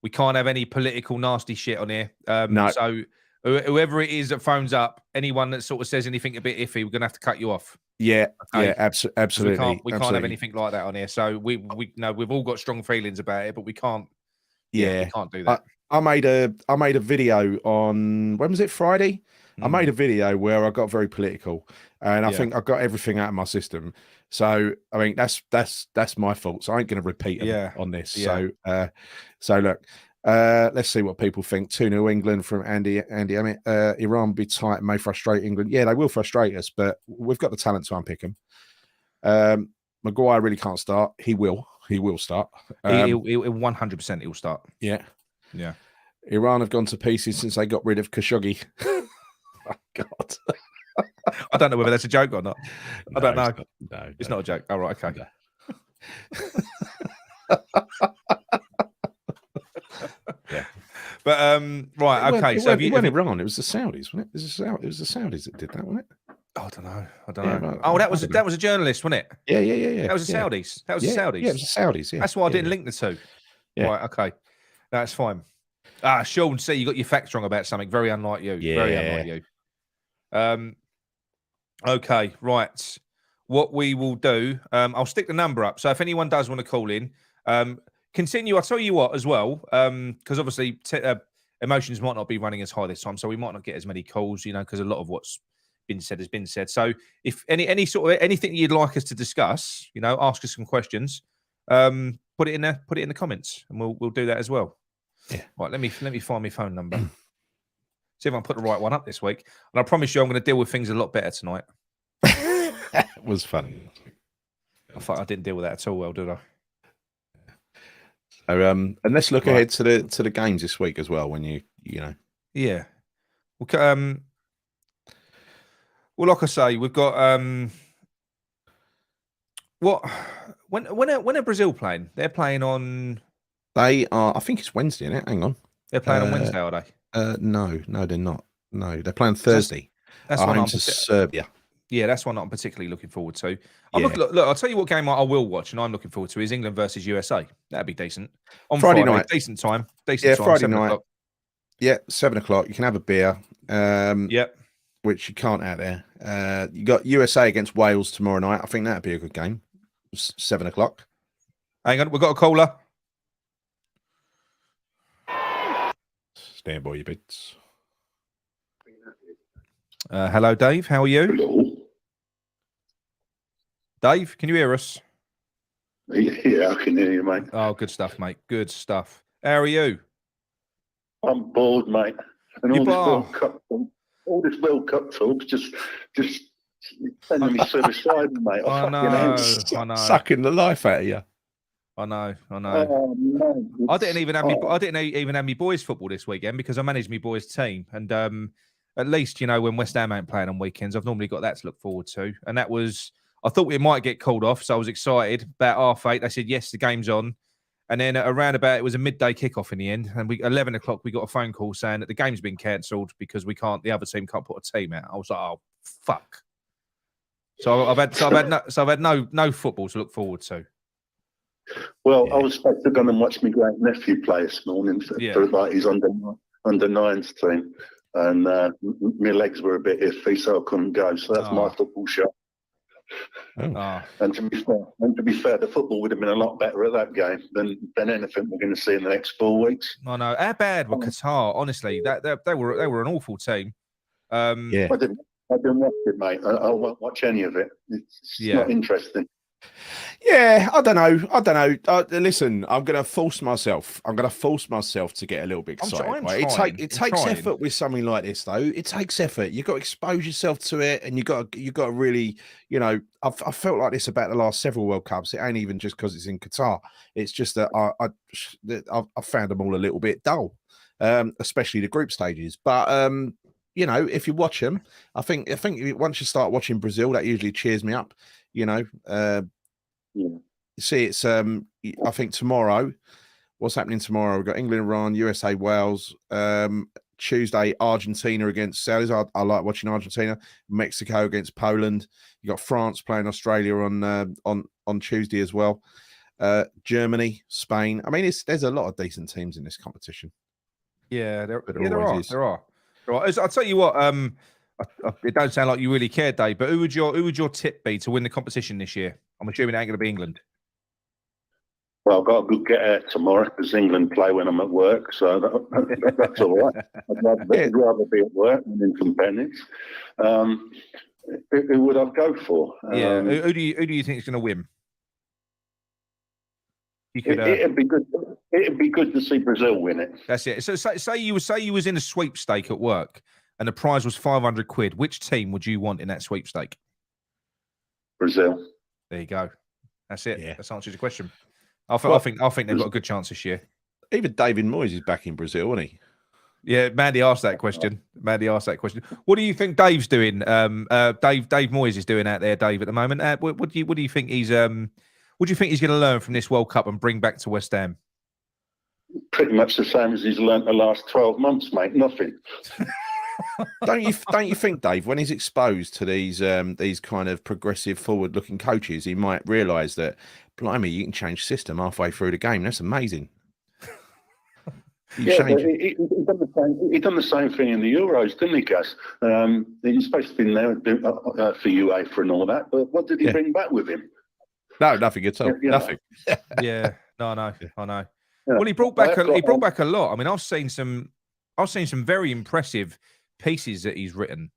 We can't have any political nasty shit on here.
No.
So whoever it is that phones up, anyone that sort of says anything a bit iffy, we're going to have to cut you off.
Yeah,
okay?
Yeah, absolutely.
We can't have anything like that on here. So we know we've all got strong feelings about it, but we can't.
Yeah,
we can't do that.
I made a video on, when was it, Friday? I made a video where I got very political, and I think I got everything out of my system. So I mean, that's my fault. So I ain't going to repeat on this. Yeah. So look, let's see what people think. 2-0 England from Andy. Iran be tight and may frustrate England. Yeah, they will frustrate us, but we've got the talent to unpick them. Maguire really can't start. He will start.
He'll 100% he'll start.
Yeah.
Iran
have gone to pieces since they got rid of Khashoggi. Oh, God.
I don't know whether that's a joke or not. I don't know.
It's
not a joke. Oh, right, okay.
No.
Yeah. But right, okay. So
it wasn't Iran. It was the Saudis, wasn't it? It was the Saudis that did that, wasn't it?
I don't know. Oh, that was a journalist, wasn't it?
Yeah.
That was the Saudis. That was the Saudis.
Yeah, it was the Saudis. Yeah.
That's why I didn't link the two.
Yeah.
Right. Okay. That's fine. Sean, see, you got your facts wrong about something. Very unlike you.
Yeah.
Very unlike you. Okay. Right. What we will do, I'll stick the number up. So if anyone does want to call in, continue. I'll tell you what as well, because obviously emotions might not be running as high this time, so we might not get as many calls, because a lot of what's been said has been said. So if any sort of anything you'd like us to discuss, ask us some questions, put it in the comments, and we'll do that as well.
Yeah.
Right. Let me find my phone number. See if I can put the right one up this week, and I promise you, I'm going to deal with things a lot better tonight.
It was funny.
I thought I didn't deal with that at all well, did I?
So, and let's look ahead to the games this week as well. When you know.
Yeah. Well, like I say, we've got when are Brazil playing? They're playing on.
They are. I think it's Wednesday, isn't it? Hang on.
They're playing on Wednesday, are they?
No, they're not. No, they're playing Thursday.
That's one
home to Serbia.
Yeah, that's one that I'm particularly looking forward to. Look, I'll tell you what game I will watch, and I'm looking forward to is England versus USA. That'd be decent on Friday night. Decent time.
Friday night.
O'clock.
Yeah, 7:00. You can have a beer.
Yep.
Which you can't out there. You got USA against Wales tomorrow night. I think that'd be a good game. 7:00.
Hang on, we've got a caller.
Stand by your bits.
Hello, Dave. How are you?
Hello.
Dave, can you hear us?
Yeah, I can hear you, mate.
Oh, good stuff, mate. Good stuff. How are you?
I'm bored, mate. And all this World Cup talk's just sending me suicidal, mate.
I know.
Sucking the life out of you.
I know.
Oh, man.
I didn't even have my boys' football this weekend because I managed my boys' team, and at least when West Ham ain't playing on weekends, I've normally got that to look forward to. And that was, I thought it might get called off, so I was excited. About 8:30, they said yes, the game's on, And then around about, it was a midday kickoff in the end. And 11 o'clock, we got a phone call saying that the game's been cancelled because the other team can't put a team out. I was like, oh, fuck. So I've had no football to look forward to.
Well, I was supposed to go and watch my great nephew play this morning for like his under nines team. And my legs were a bit iffy, so I couldn't go. So that's my football shot.
Oh.
And to be fair, the football would have been a lot better at that game than anything we're going to see in the next 4 weeks.
I know. How bad were Qatar? Honestly, they were an awful team.
I didn't watch it, mate. I won't watch any of it. It's not interesting.
Yeah, I don't know. Listen, I'm going to force myself to get a little bit excited. It takes effort with something like this, though. It takes effort. You've got to expose yourself to it, and you got to really, I felt like this about the last several World Cups. It ain't even just because it's in Qatar. It's just that I found them all a little bit dull, especially the group stages. But if you watch them, I think once you start watching Brazil, that usually cheers me up. See, it's I think tomorrow. What's happening tomorrow? We've got England, Iran, USA, Wales. Tuesday, Argentina against Saudis. I like watching Argentina. Mexico against Poland. You got France playing Australia on Tuesday as well. Germany, Spain. I mean, there's a lot of decent teams in this competition.
Yeah, there are. Right. I'll tell you what. It don't sound like you really care, Dave. But who would your tip be to win the competition this year? I'm assuming it ain't going to be England.
Well, I've got a good get out tomorrow because England play when I'm at work, so that's all right. I'd rather be at work than in some pennies. Who would I go for?
Who do you think is going to win?
It'd be good. It'd be good to see Brazil win it.
That's it. So say you was in a sweepstake at work, and the prize was £500. Which team would you want in that sweepstake?
Brazil.
There you go. That's it. Yeah. That's answers your question. I think they've got a good chance this year.
Even David Moyes is back in Brazil, isn't he?
Yeah, Mandy asked that question. What do you think Dave's doing? Dave Moyes is doing out there, Dave, at the moment. What do you think he's what do you think he's going to learn from this World Cup and bring back to West Ham?
Pretty much the same as he's learnt the last 12 months, mate. Nothing.
Don't you think, Dave, when he's exposed to these kind of progressive, forward-looking coaches, he might realise that, blimey, you can change system halfway through the game. That's amazing. He done
the same thing in the Euros, didn't he, Gus? He's supposed to be there for UEFA and all that, but what did he bring back with him?
No, nothing at all. Nothing.
Yeah, I know. Yeah. Well, he brought back a lot. I mean, I've seen some very impressive pieces that he's written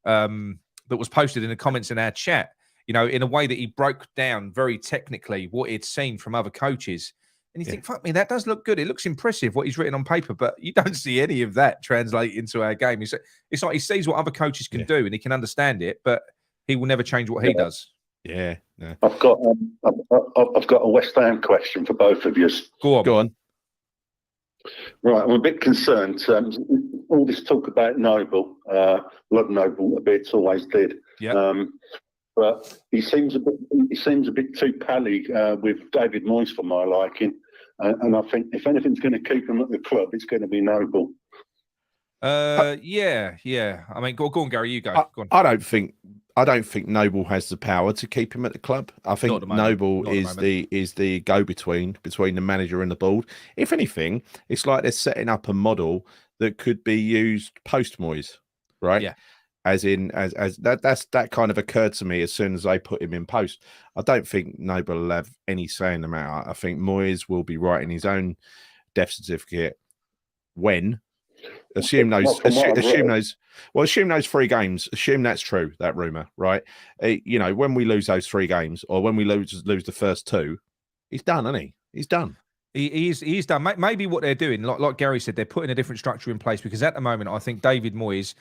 that was posted in the comments in our chat. In a way that he broke down very technically what he'd seen from other coaches. And you think, fuck me, that does look good. It looks impressive what he's written on paper, but you don't see any of that translate into our game. It's like he sees what other coaches can do and he can understand it, but he will never change what he does.
Yeah.
I've got a West Ham question for both of you.
Go on.
Right, I'm a bit concerned. All this talk about Noble, love Noble a bit, always did.
Yeah.
But he seems a bit too pally with David Moyes for my liking, and I think if anything's going to keep him at the club, it's going to be Noble.
Yeah. I mean, go on, Gary. You go. Go on.
I don't think Noble has the power to keep him at the club. I think Noble is the go-between between the manager and the board. If anything, it's like they're setting up a model that could be used post Moyes, right?
Yeah.
As that kind of occurred to me as soon as they put him in post. I don't think Noble will have any say in the matter. I think Moyes will be writing his own death certificate when. Assume those 3 games. Assume that's true. That rumor, right? When we lose those 3 games, or when we lose the first 2, he's done, isn't he? He's done.
He's done. Maybe what they're doing, like Gary said, they're putting a different structure in place because at the moment, I think David Moyes,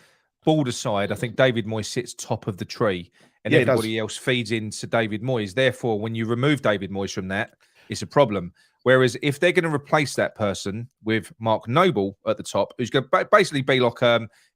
bald aside, I think David Moyes sits top of the tree, and everybody else feeds into David Moyes. Therefore, when you remove David Moyes from that, it's a problem. Whereas if they're going to replace that person with Mark Noble at the top, who's going to basically be like,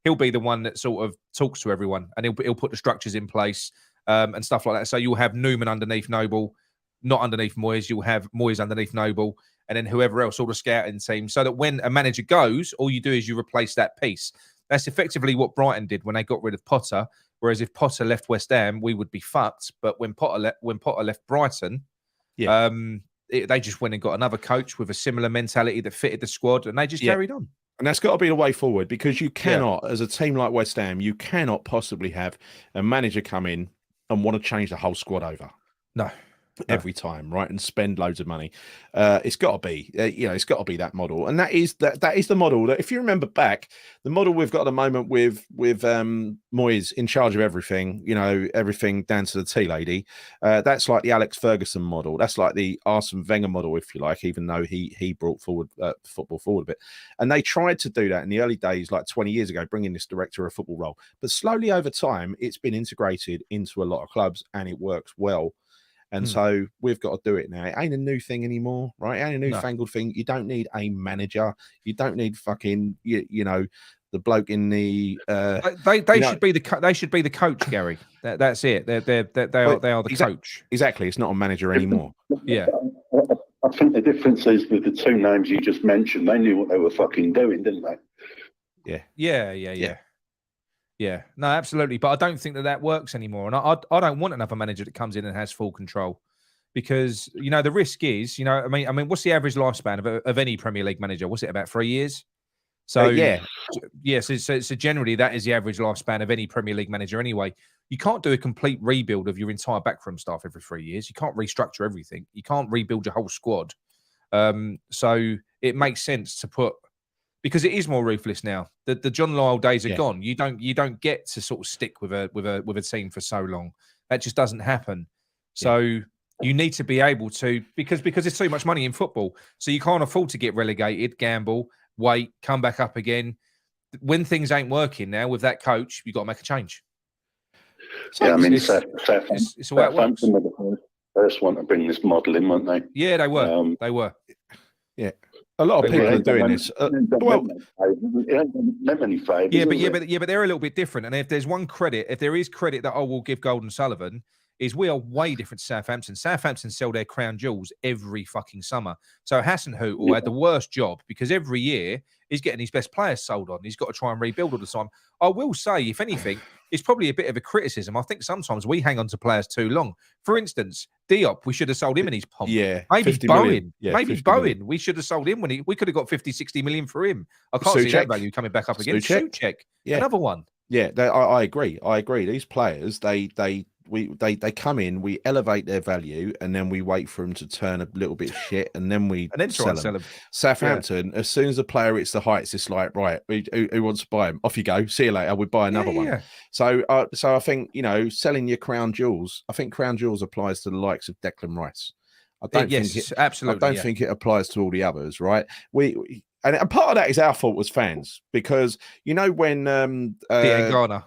he'll be the one that sort of talks to everyone, and he'll put the structures in place and stuff like that. So you'll have Newman underneath Noble, not underneath Moyes. You'll have Moyes underneath Noble, and then whoever else, all the scouting team, so that when a manager goes, all you do is you replace that piece. That's effectively what Brighton did when they got rid of Potter. Whereas if Potter left West Ham, we would be fucked. But when Potter left Brighton, they just went and got another coach with a similar mentality that fitted the squad, and they just carried on.
And that's got to be the way forward, because you cannot, as a team like West Ham, you cannot possibly have a manager come in and want to change the whole squad over.
No.
Every time, right, and spend loads of money. It's got to be, it's got to be that model, and that is the model that, if you remember back, the model we've got at the moment with Moyes in charge of everything, everything down to the tea lady. That's like the Alex Ferguson model. That's like the Arsene Wenger model, if you like, even though he brought forward football forward a bit. And they tried to do that in the early days, like 20 years ago, bringing this director of football role. But slowly over time, it's been integrated into a lot of clubs, and it works well. And so we've got to do it now. It ain't a new thing anymore, right? It ain't a newfangled thing. You don't need a manager. You don't need fucking, the bloke in the.
They should be the coach, Gary. That's it. They are the coach.
Exactly. It's not a manager anymore.
Yeah.
I think the difference is with the two names you just mentioned. They knew what they were fucking doing, didn't they?
Yeah, no, absolutely. But I don't think that works anymore. And I don't want another manager that comes in and has full control, because, the risk is, I mean, what's the average lifespan of any Premier League manager? What's it, about 3 years? So, so generally that is the average lifespan of any Premier League manager anyway. You can't do a complete rebuild of your entire backroom staff every 3 years. You can't restructure everything. You can't rebuild your whole squad. So it makes sense to put, because it is more ruthless now. The John Lyall days are gone. You don't get to sort of stick with a team for so long. That just doesn't happen. So you need to be able to, because there's too much money in football. So you can't afford to get relegated, gamble, wait, come back up again. When things ain't working now with that coach, you've got to make a change. So it's the way it works.
Were the first one to bring this model in, weren't they?
Yeah, they were.
Yeah. A lot of people are doing this.
But
they're a little bit different. And if there's one credit, if there is credit that I will give Golden Sullivan, is we are way different to Southampton. Southampton sell their crown jewels every fucking summer. So Hasenhüttl had the worst job, because every year he's getting his best players sold on. He's got to try and rebuild all the time. I will say, if anything, it's probably a bit of a criticism. I think sometimes we hang on to players too long. For instance, Diop, we should have sold him in his pomp.
Yeah.
Maybe Bowen. Maybe Bowen.
Million.
We should have sold him when we could have got 50, 60 million for him. I can't see that value coming back up again. Souček. Another one.
Yeah, I agree. These players, they come in, we elevate their value, and then we wait for them to turn a little bit shit, and then sell them. Southampton, as soon as the player hits the heights, it's like, right, who wants to buy him? Off you go. See you later. We buy another one. So I think, selling your crown jewels. I think crown jewels applies to the likes of Declan Rice. I don't think it applies to all the others, right? And part of that is our fault as fans, because when Diangana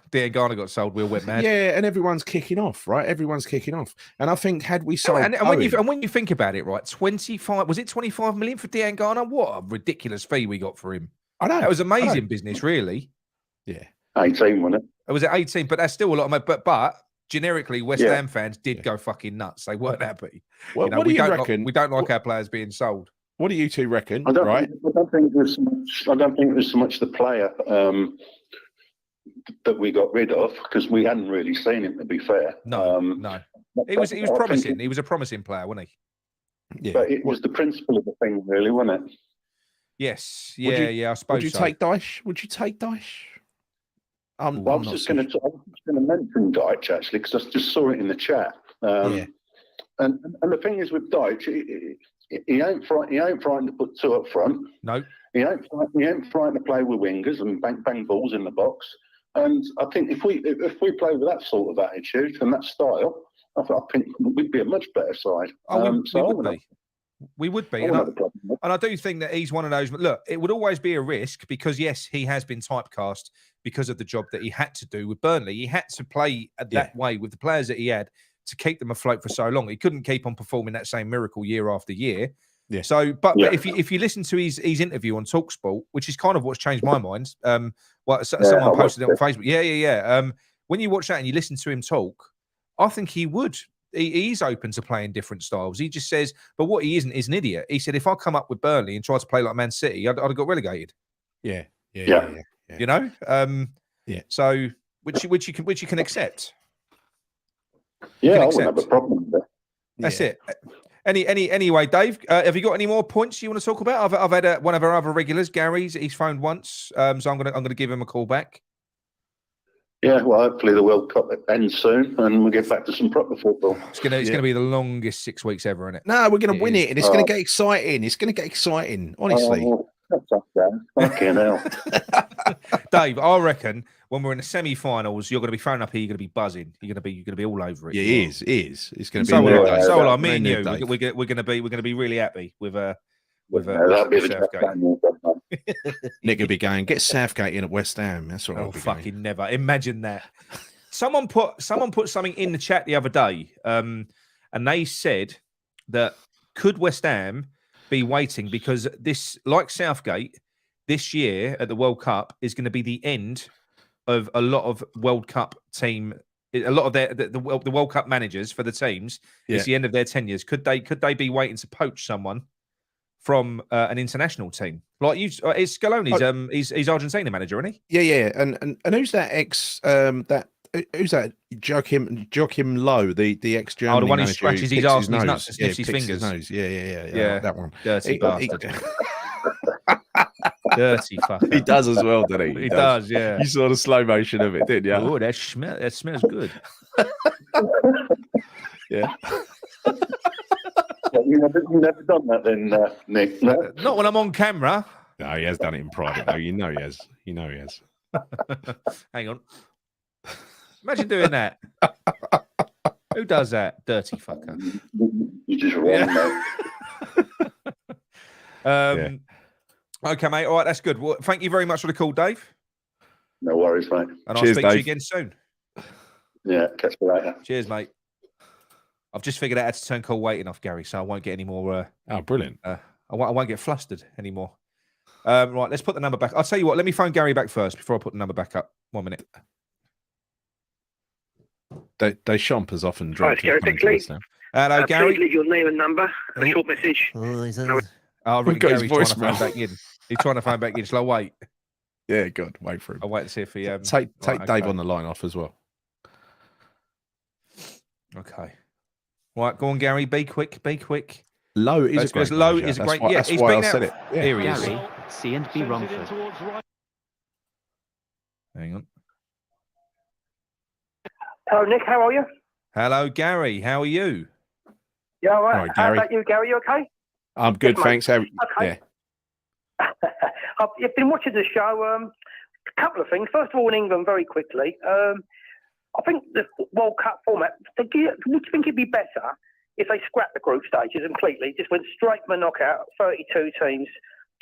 got sold, we all went mad.
Yeah, and everyone's kicking off, right? Everyone's kicking off. And I think had we sold,
and when you think about it, right, 25 million for Diangana? What a ridiculous fee we got for him.
I know.
That was amazing business, really.
Yeah.
18, wasn't it?
It was at 18, but that's still a lot of money. But generically, West Ham fans did go fucking nuts. They weren't happy.
Well, what do you reckon?
We don't like our players being sold.
What do you two reckon?
I don't think it was so much the player that we got rid of, because we hadn't really seen him, to be fair.
No. He was promising. He was a promising player, wasn't he?
Yeah. But it was the principle of the thing, really, wasn't it?
Yes. I suppose.
Would you take Dyche? Would you take Dyche?
I was just going to mention Dyche, actually, because I just saw it in the chat. And the thing is with Dyche, he ain't frightened to put two up front.
No.
He ain't frightened to play with wingers and bang balls in the box. And I think if we play with that sort of attitude and that style, I think we'd be a much better side.
We would be. And I do think that he's one of those. Look, it would always be a risk, because yes, he has been typecast because of the job that he had to do with Burnley. He had to play that way with the players that he had to keep them afloat for so long. He couldn't keep on performing that same miracle year after year. Yeah. So, but if you listen to his interview on TalkSport, which is kind of what's changed my mind. Someone posted it on Facebook. Yeah. When you watch that and you listen to him talk, I think he would he's open to playing different styles. He just says, but what he isn't is an idiot. He said, if I come up with Burnley and try to play like Man City, I'd have got relegated.
Yeah.
You know,
yeah.
So which you can accept.
Yeah, I wouldn't have a problem with that.
That's it. Anyway, Dave, have you got any more points you want to talk about? I've had one of our other regulars, Gary's. He's phoned once, so I'm gonna give him a call back.
Yeah, well, hopefully the World Cup ends soon, and we'll get back to some proper football.
It's gonna be the longest 6 weeks ever, isn't it?
No, we're gonna win it, and it's gonna get exciting. It's gonna get exciting, honestly.
That's up there. Fucking hell.
Dave, I reckon when we're in the semi-finals, you're going to be thrown up here. You're going to be buzzing. You're going to be all over it.
Yeah, he is. It's going to be.
So will I. Me and you. We're going to be really happy with Southgate.
Nick will be going, get Southgate in at West Ham. That's what.
Oh, fucking going. Never. Imagine that. Someone put something in the chat the other day, and they said that could West Ham be waiting because this, like Southgate, this year at the World Cup is going to be the end of a lot of World Cup team, a lot of the World Cup managers for the teams. Yeah. It's the end of their tenures. Could they be waiting to poach someone from an international team? Like you, is Scaloni's he's Argentina manager, isn't he?
Yeah. And who's that who's that? Joachim Low, the ex-Germany
the one who
manager
scratches his arse and his nuts and sniffs his fingers.
Yeah, that one.
Dirty bastard. Dirty fucker.
He does as well, doesn't he?
He does, yeah.
You saw the slow motion of it, didn't you?
Oh, that smells good.
Yeah.
Well, you've never done that then, Nick? No?
Not when I'm on camera.
No, he has done it in private, though. You know he has.
Hang on. Imagine doing that. Who does that? Dirty fucker.
You just wrong,
mate. Okay, mate. All right, that's good. Well, thank you very much for the call, Dave.
No worries, mate.
And I'll speak to you again soon.
Yeah, catch you later.
Cheers, mate. I've just figured out how to turn call waiting off, Gary, so I won't get any more.
Oh, brilliant.
I won't get flustered anymore. Right, let's put the number back. I'll tell you what, let me phone Gary back first before I put the number back up. 1 minute.
Deschamps has often dropped.
Gary Bickley.
Hello, Gary.
Please leave your name and number and a short message.
Oh, Gary's trying to phone back in. He's trying to phone back in. Shall I wait?
Yeah, good. Wait for him.
I'll wait to see if he...
Take Dave on the line off as well.
Okay. Right, go on, Gary. Be quick.
Low is a great
Low
manager.
is a great...
That's
he's
why
been
I
out...
said it. Yeah.
Here he is.
Gary, C&B Romford.
Hang on.
Hello, Nick. How are you?
Hello, Gary. How are you?
Yeah, all right.
All right, Gary.
How about you, Gary? You okay?
I'm good,
Yes,
thanks.
Okay.
Yeah.
I've been watching the show. A couple of things. First of all, in England, very quickly. I think the World Cup format, would you think it'd be better if they scrapped the group stages completely, just went straight from a knockout, 32 teams,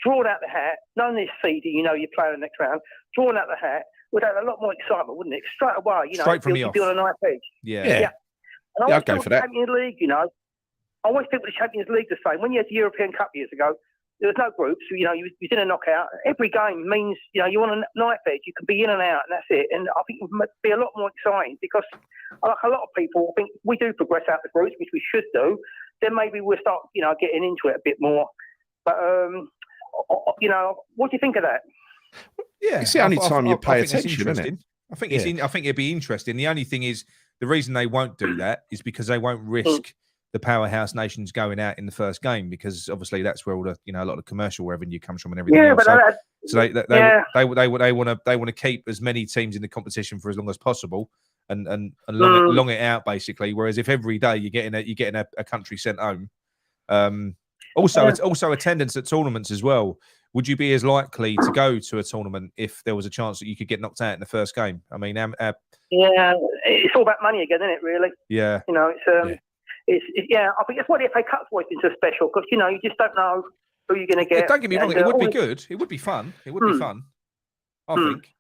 drawn out the hat, none of this seeding, you're playing the next round, drawn out the hat, would have a lot more excitement, wouldn't it? Straight away,
Straight from the off.
You'd be on a nice edge.
Yeah.
And
I'd go for that.
Champions League, I always think with the Champions League the same. When you had the European Cup years ago, there was no groups. You was in a knockout. Every game means, you're on a knife edge. You can be in and out, and that's it. And I think it would be a lot more exciting because, like a lot of people, think we do progress out the groups, which we should do. Then maybe we'll start, getting into it a bit more. But, what do you think of that?
Yeah,
it's the only time you pay attention, isn't it?
I think I think it'd be interesting. The only thing is, the reason they won't do that is because they won't risk the powerhouse nations going out in the first game, because obviously that's where all the a lot of commercial revenue comes from and everything else. So they want to keep as many teams in the competition for as long as possible and long it out basically. Whereas if every day you're getting a country sent home, it's also attendance at tournaments as well. Would you be as likely to go to a tournament if there was a chance that you could get knocked out in the first game? I mean,
it's all about money again, isn't it? Really?
Yeah.
I think that's why the FA Cup's always been so special because you just don't know who you're going to get.
Don't get me wrong; it would be good. It would be fun. It would be fun. I think.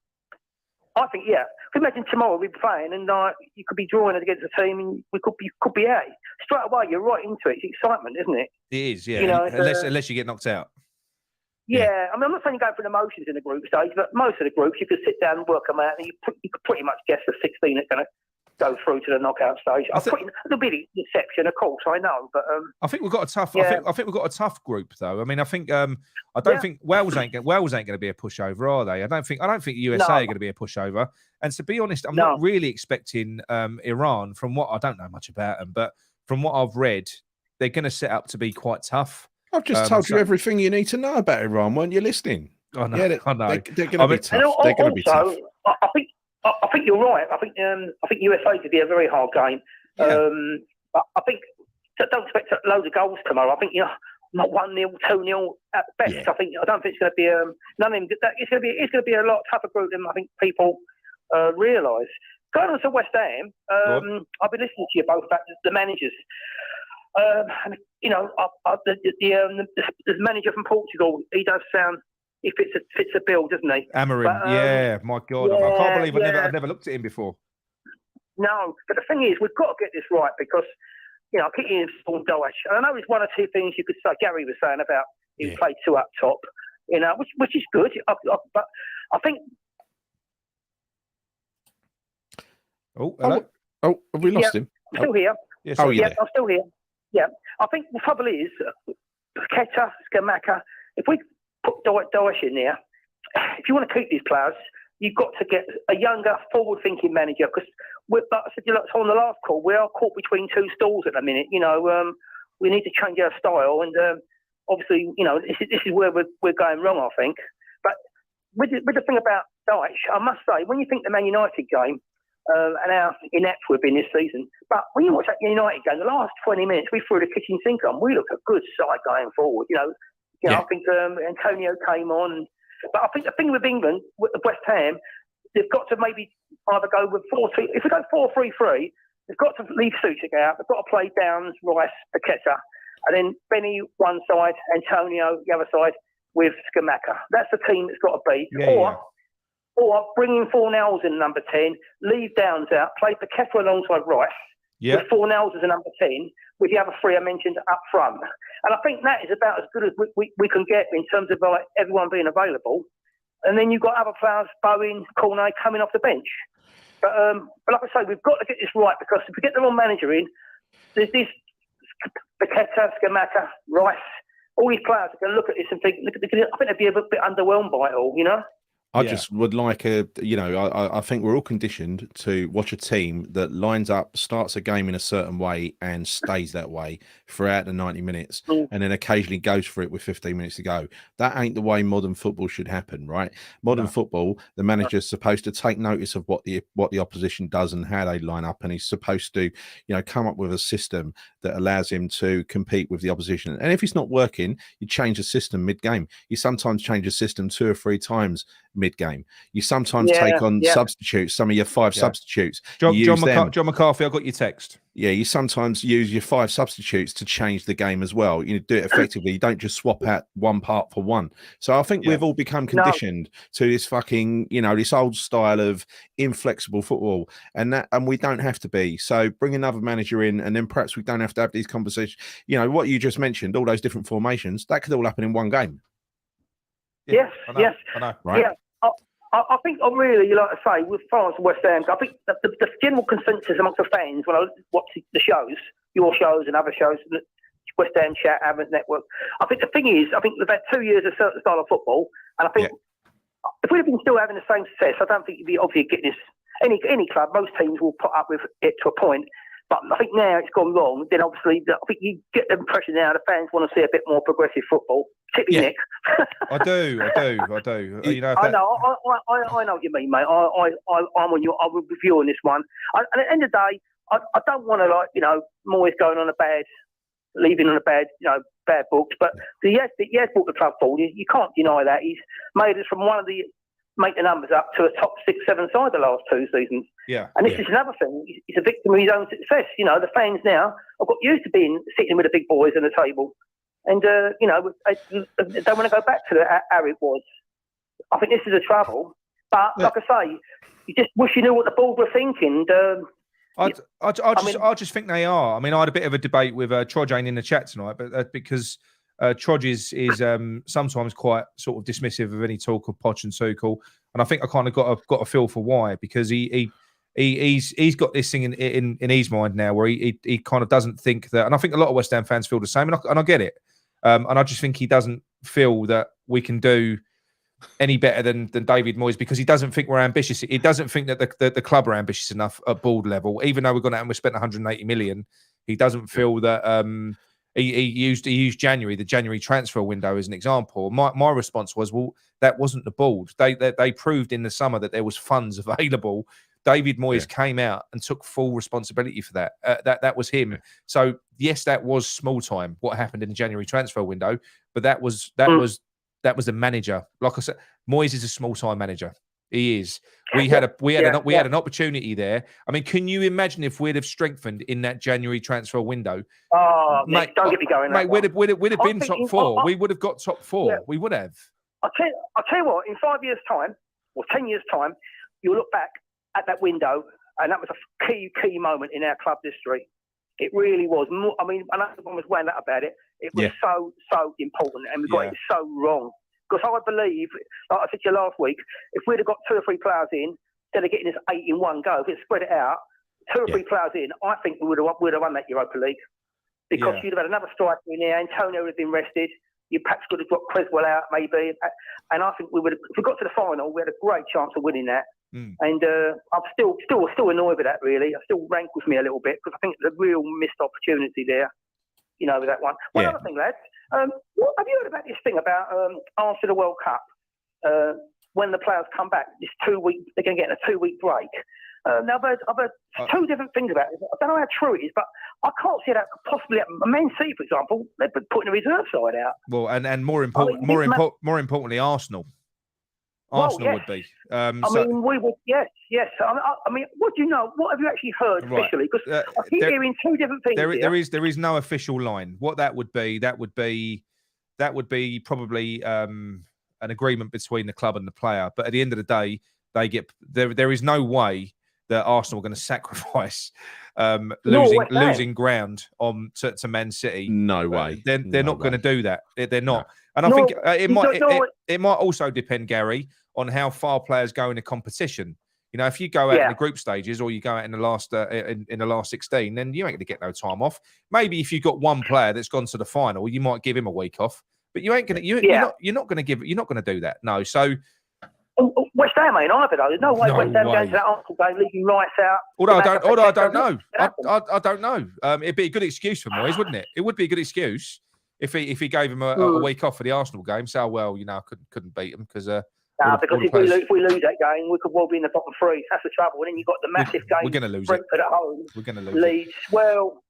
Yeah. Imagine tomorrow we're playing and you could be drawing against a team and we could be out straight away. You're right into it. It's excitement, isn't it? It is. Yeah. Unless you get knocked out.
Yeah, I mean, I'm not saying you go through the motions in the group stage, but most of the groups you could sit down and work them out, and you could pretty much guess the 16 that's going to go through to the knockout stage. There'll be the exception, of course, I know, but
I think we've got a tough. I think we've got a tough group, though. I mean, I think I don't think Wales ain't going to be a pushover, are they? I don't think USA are going to be a pushover. And to be honest, I'm not really expecting Iran. From what I don't know much about them, but from what I've read, they're going to set up to be quite tough.
I've just told you everything you need to know about Iran. Weren't you listening?
I know.
Yeah,
I know.
They're going to be tough. They're going to be tough.
I think you're right. I think USA could be a very hard game.
Yeah.
I think don't expect loads of goals tomorrow. I think not 1-0, 2-0 at best.
Yeah.
I don't think it's going to be none of them. It's going to be a lot tougher group than I think people realise. Going on to West Ham, I've been listening to you both about the managers. And, the manager from Portugal, he does sound. He fits a bill, doesn't he?
Amorim, my God, I can't believe I've never looked at him before.
No, but the thing is, we've got to get this right because, I keep hearing Storm Daesh. And I know there's one or two things you could say. Gary was saying about he played two up top, which is good. But I think.
Oh, hello.
Oh, have we lost him?
I'm still here.
Yes,
I'm still here. Yeah, I think the trouble is, Paqueta, Scamacca. If we put Daesh in there, if you want to keep these players, you've got to get a younger, forward-thinking manager. Because, like I said, on the last call, we are caught between two stools at the minute. We need to change our style, and obviously, this is where we're going wrong, I think. But with the thing about Daesh, I must say, when you think the Man United game. And how inept we've been this season. But when you watch that United game, the last 20 minutes, we threw the kitchen sink on. We look a good side going forward. I think Antonio came on. But I think the thing with England, with West Ham, they've got to maybe either go with 4-3. If we go 4-3-3, they've got to leave Suchik out. They've got to play Downs, Rice, Paqueta, and then Benny one side, Antonio the other side with Scamacca. That's the team it's got to be. Or bring in Fornals in number 10, leave Downs out, play Paqueta alongside Rice, with Fornals as a number 10, with the other three I mentioned up front. And I think that is about as good as we can get in terms of everyone being available. And then you've got other players, Bowen, Cornet, coming off the bench. But like I say, we've got to get this right because if we get the wrong manager in, there's this Paqueta, Scamacca, Rice, all these players are going to look at this and think, I think they'd be a bit underwhelmed by it all,
I just would like I think we're all conditioned to watch a team that lines up, starts a game in a certain way and stays that way throughout the 90 minutes and then occasionally goes for it with 15 minutes to go. That ain't the way modern football should happen, right? Modern football, the manager's supposed to take notice of what the opposition does and how they line up, and he's supposed to, come up with a system that allows him to compete with the opposition. And if it's not working, you change the system mid-game. You sometimes change the system 2 or 3 times mid-game. You sometimes take on substitutes, some of your 5 substitutes.
John McCarthy, I got your text.
Yeah, you sometimes use your 5 substitutes to change the game as well. You do it effectively. You don't just swap out one part for one. So I think we've all become conditioned to this fucking, this old style of inflexible football, and we don't have to be. So bring another manager in, and then perhaps we don't have to have these conversations. What you just mentioned, all those different formations, that could all happen in one game.
Yes.
I know, right?
Yeah. I think I really, like I say, with France and West Ham, I think the general consensus amongst the fans when I watch the shows, your shows and other shows, West Ham Chat, Abbott Network, I think the thing is, I think we've had 2 years of a certain style of football, and I think if we'd have been still having the same success, I don't think you'd be obviously getting this. Any club, most teams will put up with it to a point. But I think now it's gone wrong. Then obviously, I think you get the impression now the fans want to see a bit more progressive football. Particularly Nick.
I do.
I know. I know what you mean, mate. I'm with you on this one. And at the end of the day, I don't want to Moyes going on leaving on a bad books. But he has brought the club forward. You can't deny that. He's made us from one of the make the numbers up to a top 6, 7 side the last 2 seasons.
Yeah.
And this is another thing. He's a victim of his own success. The fans now have got used to sitting with the big boys on the table. And, they want to go back to how it was. I think this is the trouble. But like I say, you just wish you knew what the board were thinking.
I just think they are. I mean, I had a bit of a debate with Trojane in the chat tonight, but because Troj is sometimes quite sort of dismissive of any talk of Poch and Tuchel, and I think I kind of got a feel for why, because he he's got this thing in his mind now where he kind of doesn't think that, and I think a lot of West Ham fans feel the same, and I get it. And I just think he doesn't feel that we can do any better than David Moyes, because he doesn't think we're ambitious. He doesn't think that the club are ambitious enough at board level, even though we've gone out and we spent 180 million. He doesn't feel that. He used January, the January transfer window, as an example. My response was, well, that wasn't the board. They proved in the summer that there was funds available. David Moyes came out and took full responsibility for that. That was him. So yes, that was small time, what happened in the January transfer window, but that was the manager. Like I said, Moyes is a small time manager. He is. We had an opportunity there. I mean, can you imagine if we'd have strengthened in that January transfer window?
Oh, mate, don't get me going.
Mate, we'd have been top four. We would have got top four. Yeah. We would have.
I'll tell you what. In 5 years' time, or 10 years' time, you'll look back at that window, and that was a key moment in our club's history. It really was. I mean, I know everyone was wound up about it. It was so important, and we got it so wrong. Because I believe, like I said to you last week, if we'd have got 2 or 3 players in, instead of getting this 8 in one go, if it spread it out, 2 or 3 players in, I think we would have won that Europa League. Because you'd have had another striker in there, Antonio would have been rested, you perhaps could have got Creswell out maybe, and I think we would have, if we got to the final, we had a great chance of winning that. And I'm still annoyed with that, really. It still rankles me a little bit, because I think it's a real missed opportunity there, you know, with that one. One other thing, lads. Have you heard about this thing about after the World Cup, when the players come back, this 2 week, they're going to get a 2-week break? Now, I've heard 2 different things about it. I don't know how true it is, but I can't see that could possibly happen. Man City, for example, they've been putting the reserve side out.
Well, and more importantly, Arsenal. Arsenal would be.
We would. Yes. I mean, what do you know? What have you actually heard officially? Because I keep hearing 2 different things.
There is no official line. What that would be probably an agreement between the club and the player. But at the end of the day, they get there is no way that Arsenal are going to sacrifice losing ground to Man City.
No way.
They're not going to do that. They're not. And I think it might also depend, Gary, on how far players go in the competition. You know, if you go out in the group stages, or you go out in the last in the last 16, then you ain't going to get no time off. Maybe if you've got one player that's gone to the final, you might give him a week off. But you ain't going to. You're not going to do that. No. So.
West Ham ain't either, though. There's no way West Ham going to that Arsenal game, leaving Rice out.
Although I don't know. I don't know. It'd be a good excuse for Moyes, wouldn't it? It would be a good excuse if he gave him a week off for the Arsenal game. So, well, you know, I couldn't beat him because.
Because if we lose that game, we could well be in the bottom 3. That's the trouble. And then you've got the massive game.
We're going to lose
Brentford at home.
We're going to lose
Leeds. Well,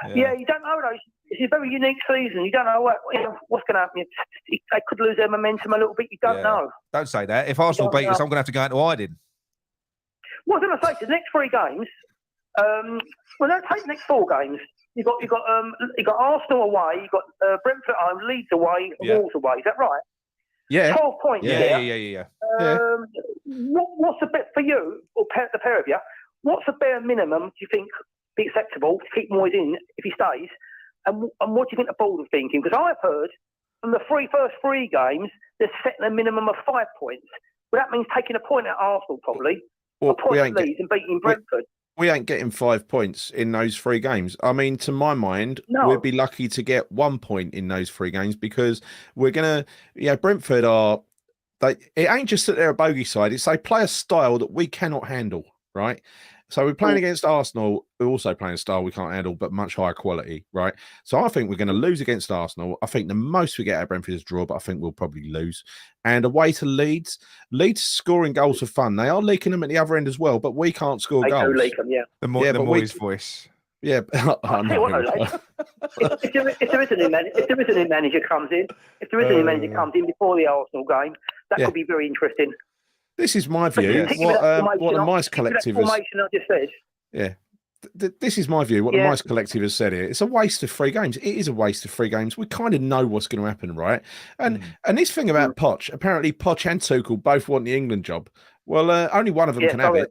you don't know, though. It's a very unique season. You don't know what's going to happen. They could lose their momentum a little bit. You don't know.
Don't say that. If Arsenal beat us, I'm going to have to go into hiding.
Well, I was going to say, the next 3 games, take the next 4 games. You've got Arsenal away, you've got Brentford at home, Leeds away, and Wolves away. Is that right?
Yeah.
12 points.
Yeah.
What's the bet for you, or the pair of you? What's the bare minimum do you think be acceptable to keep Moyes in if he stays? And what do you think the board are thinking? Because I've heard from the first 3 games, they're setting a minimum of 5 points. Well, that means taking a point at Arsenal, probably. A point at Leeds and beating Brentford.
We ain't getting 5 points in those 3 games. I mean, to my mind, we'd be lucky to get 1 point in those 3 games, because we're going to, Brentford it ain't just that they're a bogey side. It's they play a style that we cannot handle, right? So we're playing against Arsenal, who also playing a style we can't handle, but much higher quality, right? So I think we're going to lose against Arsenal. I think the most we get out of Brentford is a draw, but I think we'll probably lose. And away to Leeds scoring goals are fun. They are leaking them at the other end as well, but we can't score goals.
They do leak them,
The Moyes voice.
Yeah,
I know. If there is a new manager comes in, before the Arsenal game, that could be very interesting.
This is my view. What the Moyes collective has.
I just said.
Yeah. This is my view. What the Moyes collective has said here. It's a waste of 3 games. It is a waste of 3 games. We kind of know what's going to happen, right? And this thing about Poch, apparently Poch and Tuchel both want the England job. Well, only one of them can have it.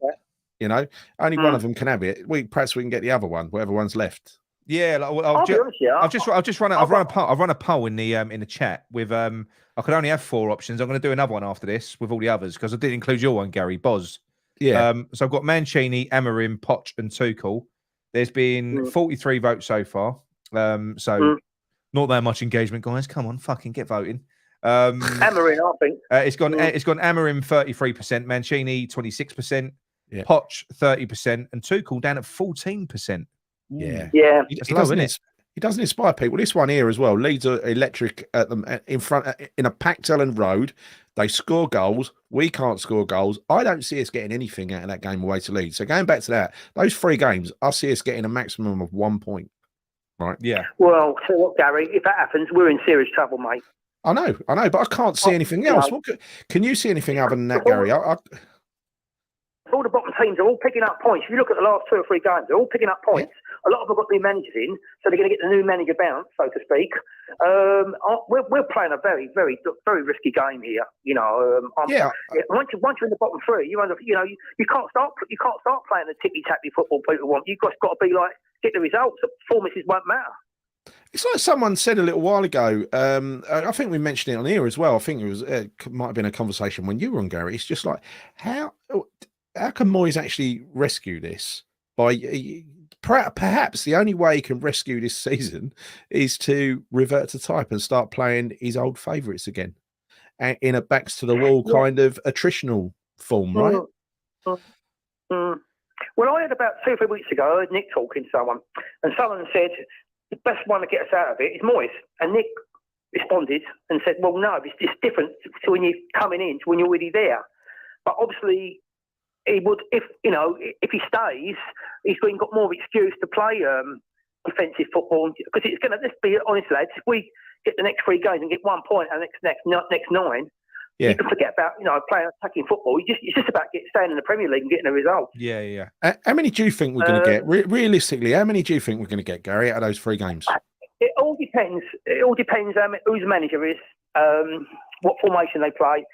You know, only one of them can have it. Perhaps we can get the other one, whatever one's left.
Yeah, I've just run a poll in the chat with I could only have 4 options. I'm going to do another one after this with all the others, because I didn't include your one, Gary Boz.
Yeah.
So I've got Mancini, Amorim, Poch, and Tuchel. There's been 43 votes so far. Not that much engagement, guys. Come on, fucking get voting.
Amorim, I think.
It's gone Amorim 33%, Mancini 26%,
Yeah.
Poch 30%, and Tuchel down at 14%.
Yeah.
Yeah.
He doesn't inspire people. This one here as well. Leeds are electric at them in front in a packed Elland Road. They score goals. We can't score goals. I don't see us getting anything out of that game away to Leeds. So going back to that, those 3 games, I see us getting a maximum of 1 point. Right.
Yeah.
Well, so what, Gary? If that happens, we're in serious trouble, mate.
I know, but I can't see anything else. Can you see anything other than that, Gary?
All the bottom teams are all picking up points. If you look at the last 2 or 3 games, they're all picking up points. Yeah. A lot of them got new managers in, so they're going to get the new manager bounce, so to speak. We're playing a very, very, very risky game here. Once you're in the bottom 3, you can't start playing the tippy tappy football people want. You've just got to be like get the results. The performances won't matter.
It's like someone said a little while ago. I think we mentioned it on here as well. I think it might have been a conversation when you were on, Gary. It's just like how can Moyes actually rescue this? By perhaps the only way he can rescue this season is to revert to type and start playing his old favourites again, in a backs to the wall kind of attritional form, right?
Well, I had about 2 or 3 weeks ago, I heard Nick talking to someone, and someone said the best one to get us out of it is Moyes. And Nick responded and said, well, no, it's different to when you're coming in, to when you're already there. But obviously, he would, if he stays, he's got more excuse to play defensive football. Because it's going to, let's be honest, lads, if we get the next 3 games and get 1 point and next 9, you can forget about playing attacking football. It's just about staying in the Premier League and getting a result.
Yeah.
How many do you think we're going to get? Realistically, how many do you think we're going to get, Gary, out of those 3 games?
It all depends. It all depends who the manager is, what formation they play.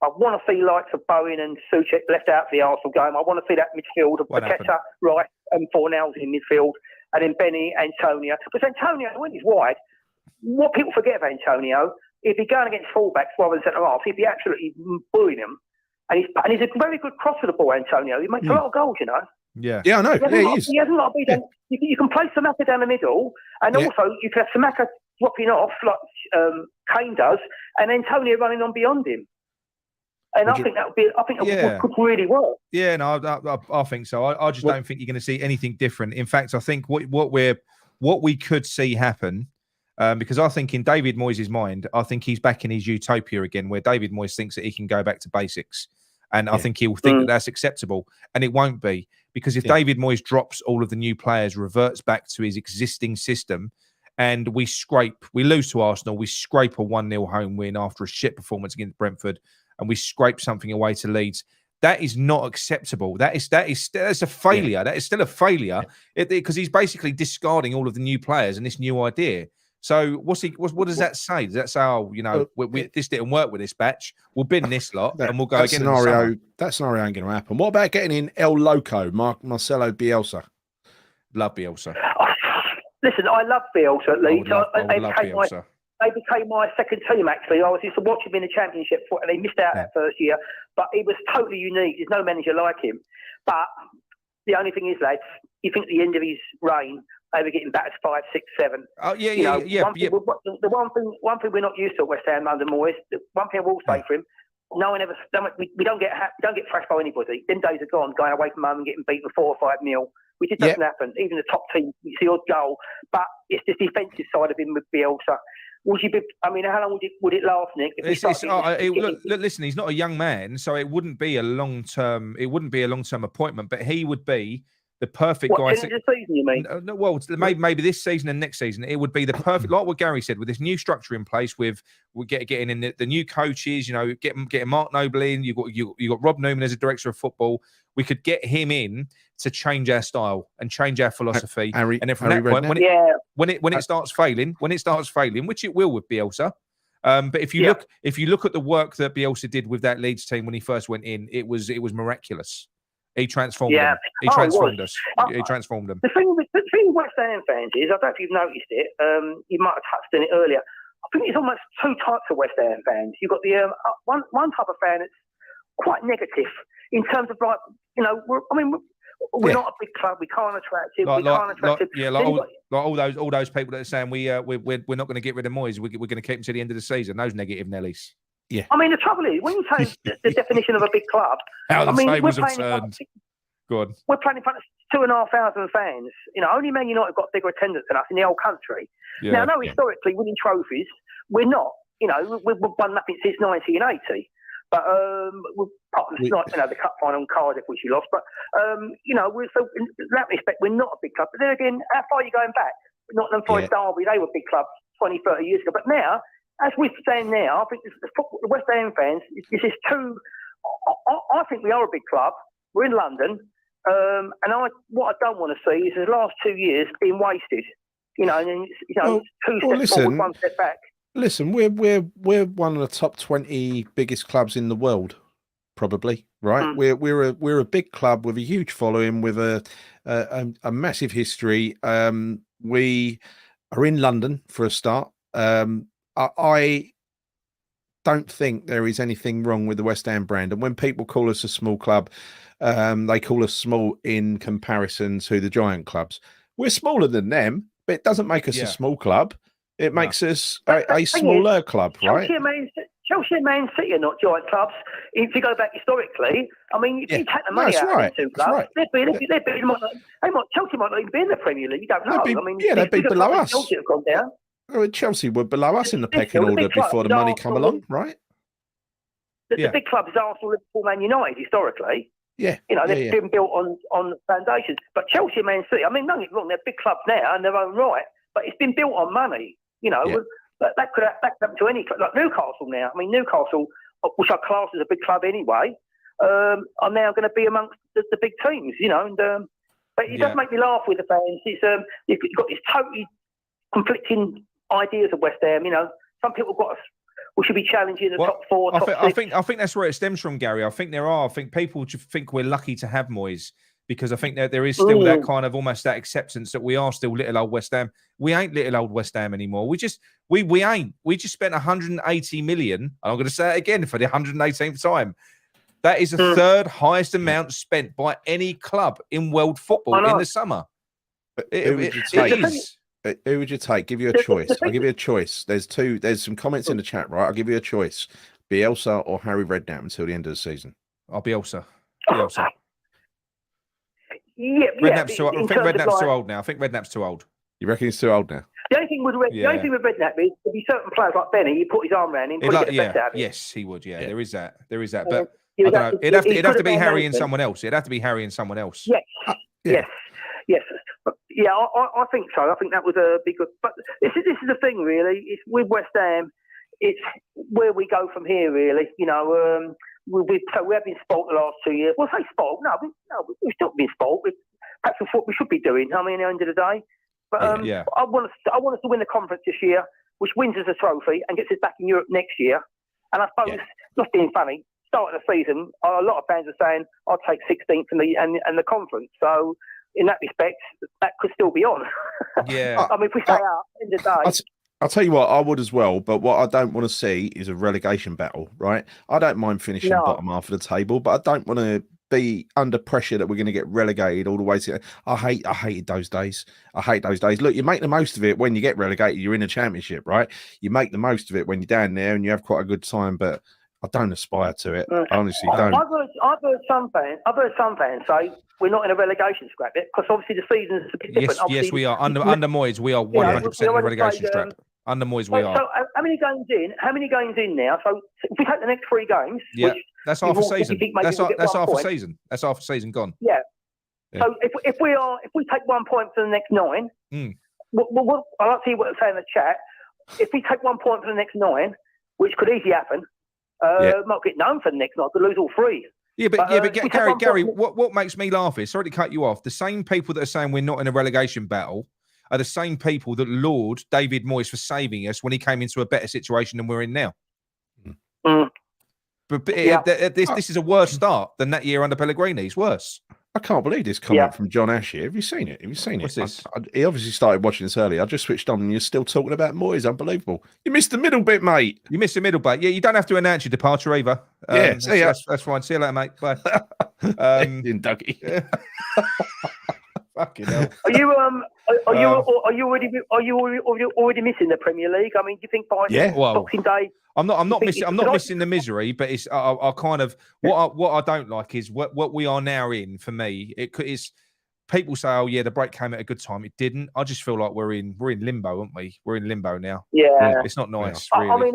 I want to see likes of Bowen and Souček left out for the Arsenal game. I want to see that midfield of Paqueta, Rice, and Fornals in midfield, and then Benny, Antonio. Because Antonio, when he's wide, what people forget of Antonio, if he's going against fullbacks rather than centre half, he'd be absolutely bullying them. And he's a very good cross of the ball, Antonio. He makes a lot of goals,
Yeah,
I know. He is.
He hasn't got to be done. You can play Samaka down the middle, and also you can have Samaka dropping off like Kane does, and Antonio running on beyond him. And I think that would really work.
Yeah, no, I think so. I just don't think you're going to see anything different. In fact, I think what we could see happen, because I think in David Moyes' mind, I think he's back in his utopia again, where David Moyes thinks that he can go back to basics. And I think he'll think that that's acceptable. And it won't be. Because if David Moyes drops all of the new players, reverts back to his existing system, and we lose to Arsenal, we scrape a 1-0 home win after a shit performance against Brentford, and we scrape something away to Leeds, that is not acceptable. That's a failure. Yeah. That is still a failure because he's basically discarding all of the new players and this new idea. So what does that say? Does that say, this didn't work with this batch, we'll bin this lot and we'll go again?
That scenario ain't going to happen. What about getting in El Loco, Marcelo Bielsa?
Love Bielsa.
Listen, I love Bielsa at Leeds.
I love Bielsa.
They became my second team, actually. I used to watch him in the Championship, and they missed out that first year. But he was totally unique. There's no manager like him. But the only thing is, lads, you think at the end of his reign, they were getting battered 5, 6, 7.
Oh, yeah.
The one thing we're not used to at West Ham under Moyes, the one thing I will say for him, we don't get thrashed by anybody. Them days are gone, going away from home and getting beaten 4 or 5-0. Which it doesn't happen. Even the top team, you see odd goal. But it's the defensive side of him with Bielsa. How long would it last, Nick?
Listen, he's not a young man, so it wouldn't be a long-term appointment. But he would be the perfect guy.
Season, you mean?
No, well, maybe this season and next season, it would be the perfect, like what Gary said, with this new structure in place. We're getting in the new coaches. Getting Mark Noble in. You got Rob Newman as a director of football. We could get him in to change our style and change our philosophy. And then from that point, when it starts failing, which it will with Bielsa. But if you look at the work that Bielsa did with that Leeds team when he first went in, it was miraculous. He transformed them. He transformed us. He transformed them.
The thing with West Ham fans is, I don't know if you've noticed it. You might have touched on it earlier. I think it's almost 2 types of West Ham fans. You've got the one type of fan that's quite negative. in terms of like, we're not a big club. We can't attract it.
All those people that are saying we're not going to get rid of Moyes. We're going to keep him to the end of the season. Those negative Nellies.
Yeah. I mean, the trouble is when you take the definition of a big club.
We're playing. Good.
We're playing in front of 2,500 fans. Only Man United got bigger attendance than us in the whole country. Yeah. Now, I know historically winning trophies, we're not. We've won nothing since 1980. But it's not, the cup final in Cardiff, which you lost. But in that respect, we're not a big club. But then again, how far are you going back? Nottingham Forest, Derby, they were big clubs 20, 30 years ago. But now, as we stand now, I think the West Ham fans, this is too. I think we are a big club. We're in London. What I don't want to see is the last 2 years being wasted. Two steps forward, one step back.
Listen, we're one of the top 20 biggest clubs in the world, probably, right? We're a big club with a huge following, with a massive history. We are in London for a start. I don't think there is anything wrong with the West Ham brand. And when people call us a small club, they call us small in comparison to the giant clubs. We're smaller than them, but it doesn't make us a small club. It makes us a smaller club, right?
Chelsea and Man City are not giant clubs. If you go back historically, I mean, if you take the money out of the two clubs, Chelsea might not even be in the Premier League. You don't know.
They'd be below us.
Chelsea have gone down.
Chelsea were below us in the pecking order before the money come along, right?
The big clubs, Arsenal, Liverpool, Man United, historically.
Yeah.
They've been built on foundations. But Chelsea and Man City, don't get me wrong, they're big clubs now in their own right, but it's been built on money. That could happen to any club, like Newcastle now. I mean, Newcastle, which are classed as a big club anyway, are now going to be amongst the big teams, but it does make me laugh with the fans. It's you've got this totally conflicting ideas of West Ham. Some people we should be challenging the top four, top six.
I think that's where it stems from, Gary. I think people think we're lucky to have Moyes, because I think that there is still that kind of almost that acceptance that we are still little old West Ham. We ain't little old West Ham anymore. We ain't. We just spent 180 million. And I'm going to say it again for the 118th time. That is the third highest amount spent by any club in world football in the summer.
Who would you take? Who would you take? Give you a choice. I'll give you a choice. There's some comments in the chat, right? I'll give you a choice. Bielsa or Harry Redknapp until the end of the season.
I'll Bielsa.
Yeah,
I think Redknapp's too old now. I think Redknapp's too old.
You reckon he's too old now?
The only thing with Redknapp is there'd be certain players like Benny, you put his arm around him,
yes, he would. Yeah, there is that. But I don't know. It'd have to be Harry and someone else. It'd have to be Harry and someone else.
Yes. Yeah, I think so. I think that was a big. But this is the thing, really. It's with West Ham. It's where we go from here, really. We have been spoilt the last 2 years. We'll say spoilt. No, we've still been spoilt. Perhaps what we should be doing. At the end of the day. But I want us to win the conference this year, which wins us a trophy and gets us back in Europe next year. And I suppose, not being funny, start of the season, a lot of fans are saying I'll take 16th and the conference. So in that respect, that could still be on.
Yeah.
I mean, if we stay out in the day.
I'll tell you what, I would as well. But what I don't want to see is a relegation battle, right? I don't mind finishing bottom half of the table, but I don't want to be under pressure that we're going to get relegated all the way to. I hated those days. Look, you make the most of it when you get relegated. You're in a championship, right? You make the most of it when you're down there and you have quite a good time. But I don't aspire to it. I honestly don't.
I've heard some fans say we're not in a relegation scrap yet because obviously the season's a bit different.
Yes, we are. Under Moyes, we are 100% in a relegation scrap. Under Moyes, we are.
So how many games in now? So if we take the next 3 games,
that's half a season. That's half a season. That's half a season gone.
Yeah. So if we take 1 point for the next 9, I'd like to see what they say in the chat. If we take 1 point for the next 9, which could easily happen, might get known for the next 9. Could lose all 3.
Yeah, but Gary, what makes me laugh is, sorry to cut you off, the same people that are saying we're not in a relegation battle are the same people that laud David Moyes for saving us when he came into a better situation than we're in now. But this is a worse start than that year under Pellegrini. It's worse.
I can't believe this comment from John Ash here. Have you seen it?
What's this?
He obviously started watching this earlier. I just switched on and you're still talking about Moyes. Unbelievable. You missed the middle bit, mate.
You missed the middle bit. Yeah, you don't have to announce your departure either. That's fine. See you later, mate. Bye.
In Dougie.
Fucking hell.
Are you already missing the Premier League? I mean, do you think by Boxing Day?
I'm not missing the misery, but it's I kind of what I don't like is what we are now in. For me, it's people say, oh yeah, the break came at a good time. It didn't. I just feel like we're in limbo, aren't we? We're in limbo now.
Yeah,
it's not nice.
Yeah.
Really.
I mean,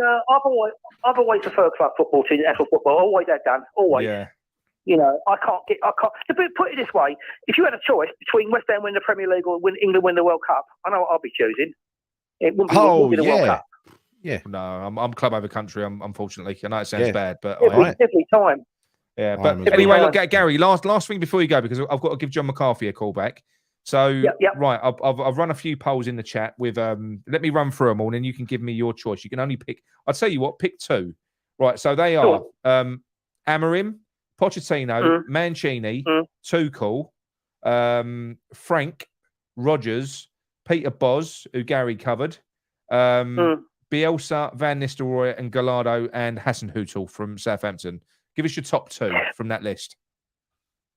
I've always preferred club football to national football. Always have done. Always.
Yeah.
You know, I can't. To put it this way, if you had a choice between West Ham winning the Premier League or England win the World Cup, I know what I'll be choosing. It wouldn't be the World Cup.
Yeah.
No, I'm club over country. Unfortunately, I know it sounds bad, but
every time.
Yeah, but anyway, look, Gary. Last thing before you go, because I've got to give John McCarthy a call back. So right, I've run a few polls in the chat with. Let me run through them all, and then you can give me your choice. You can only pick. I'll tell you what, pick two. Right, so they are Amorim, Pochettino, Mancini, Tuchel, Frank, Rodgers, Peter Bosz, who Gary covered, Bielsa, Van Nistelrooy, and Gallardo, and Hasenhüttl from Southampton. Give us your top two from that list.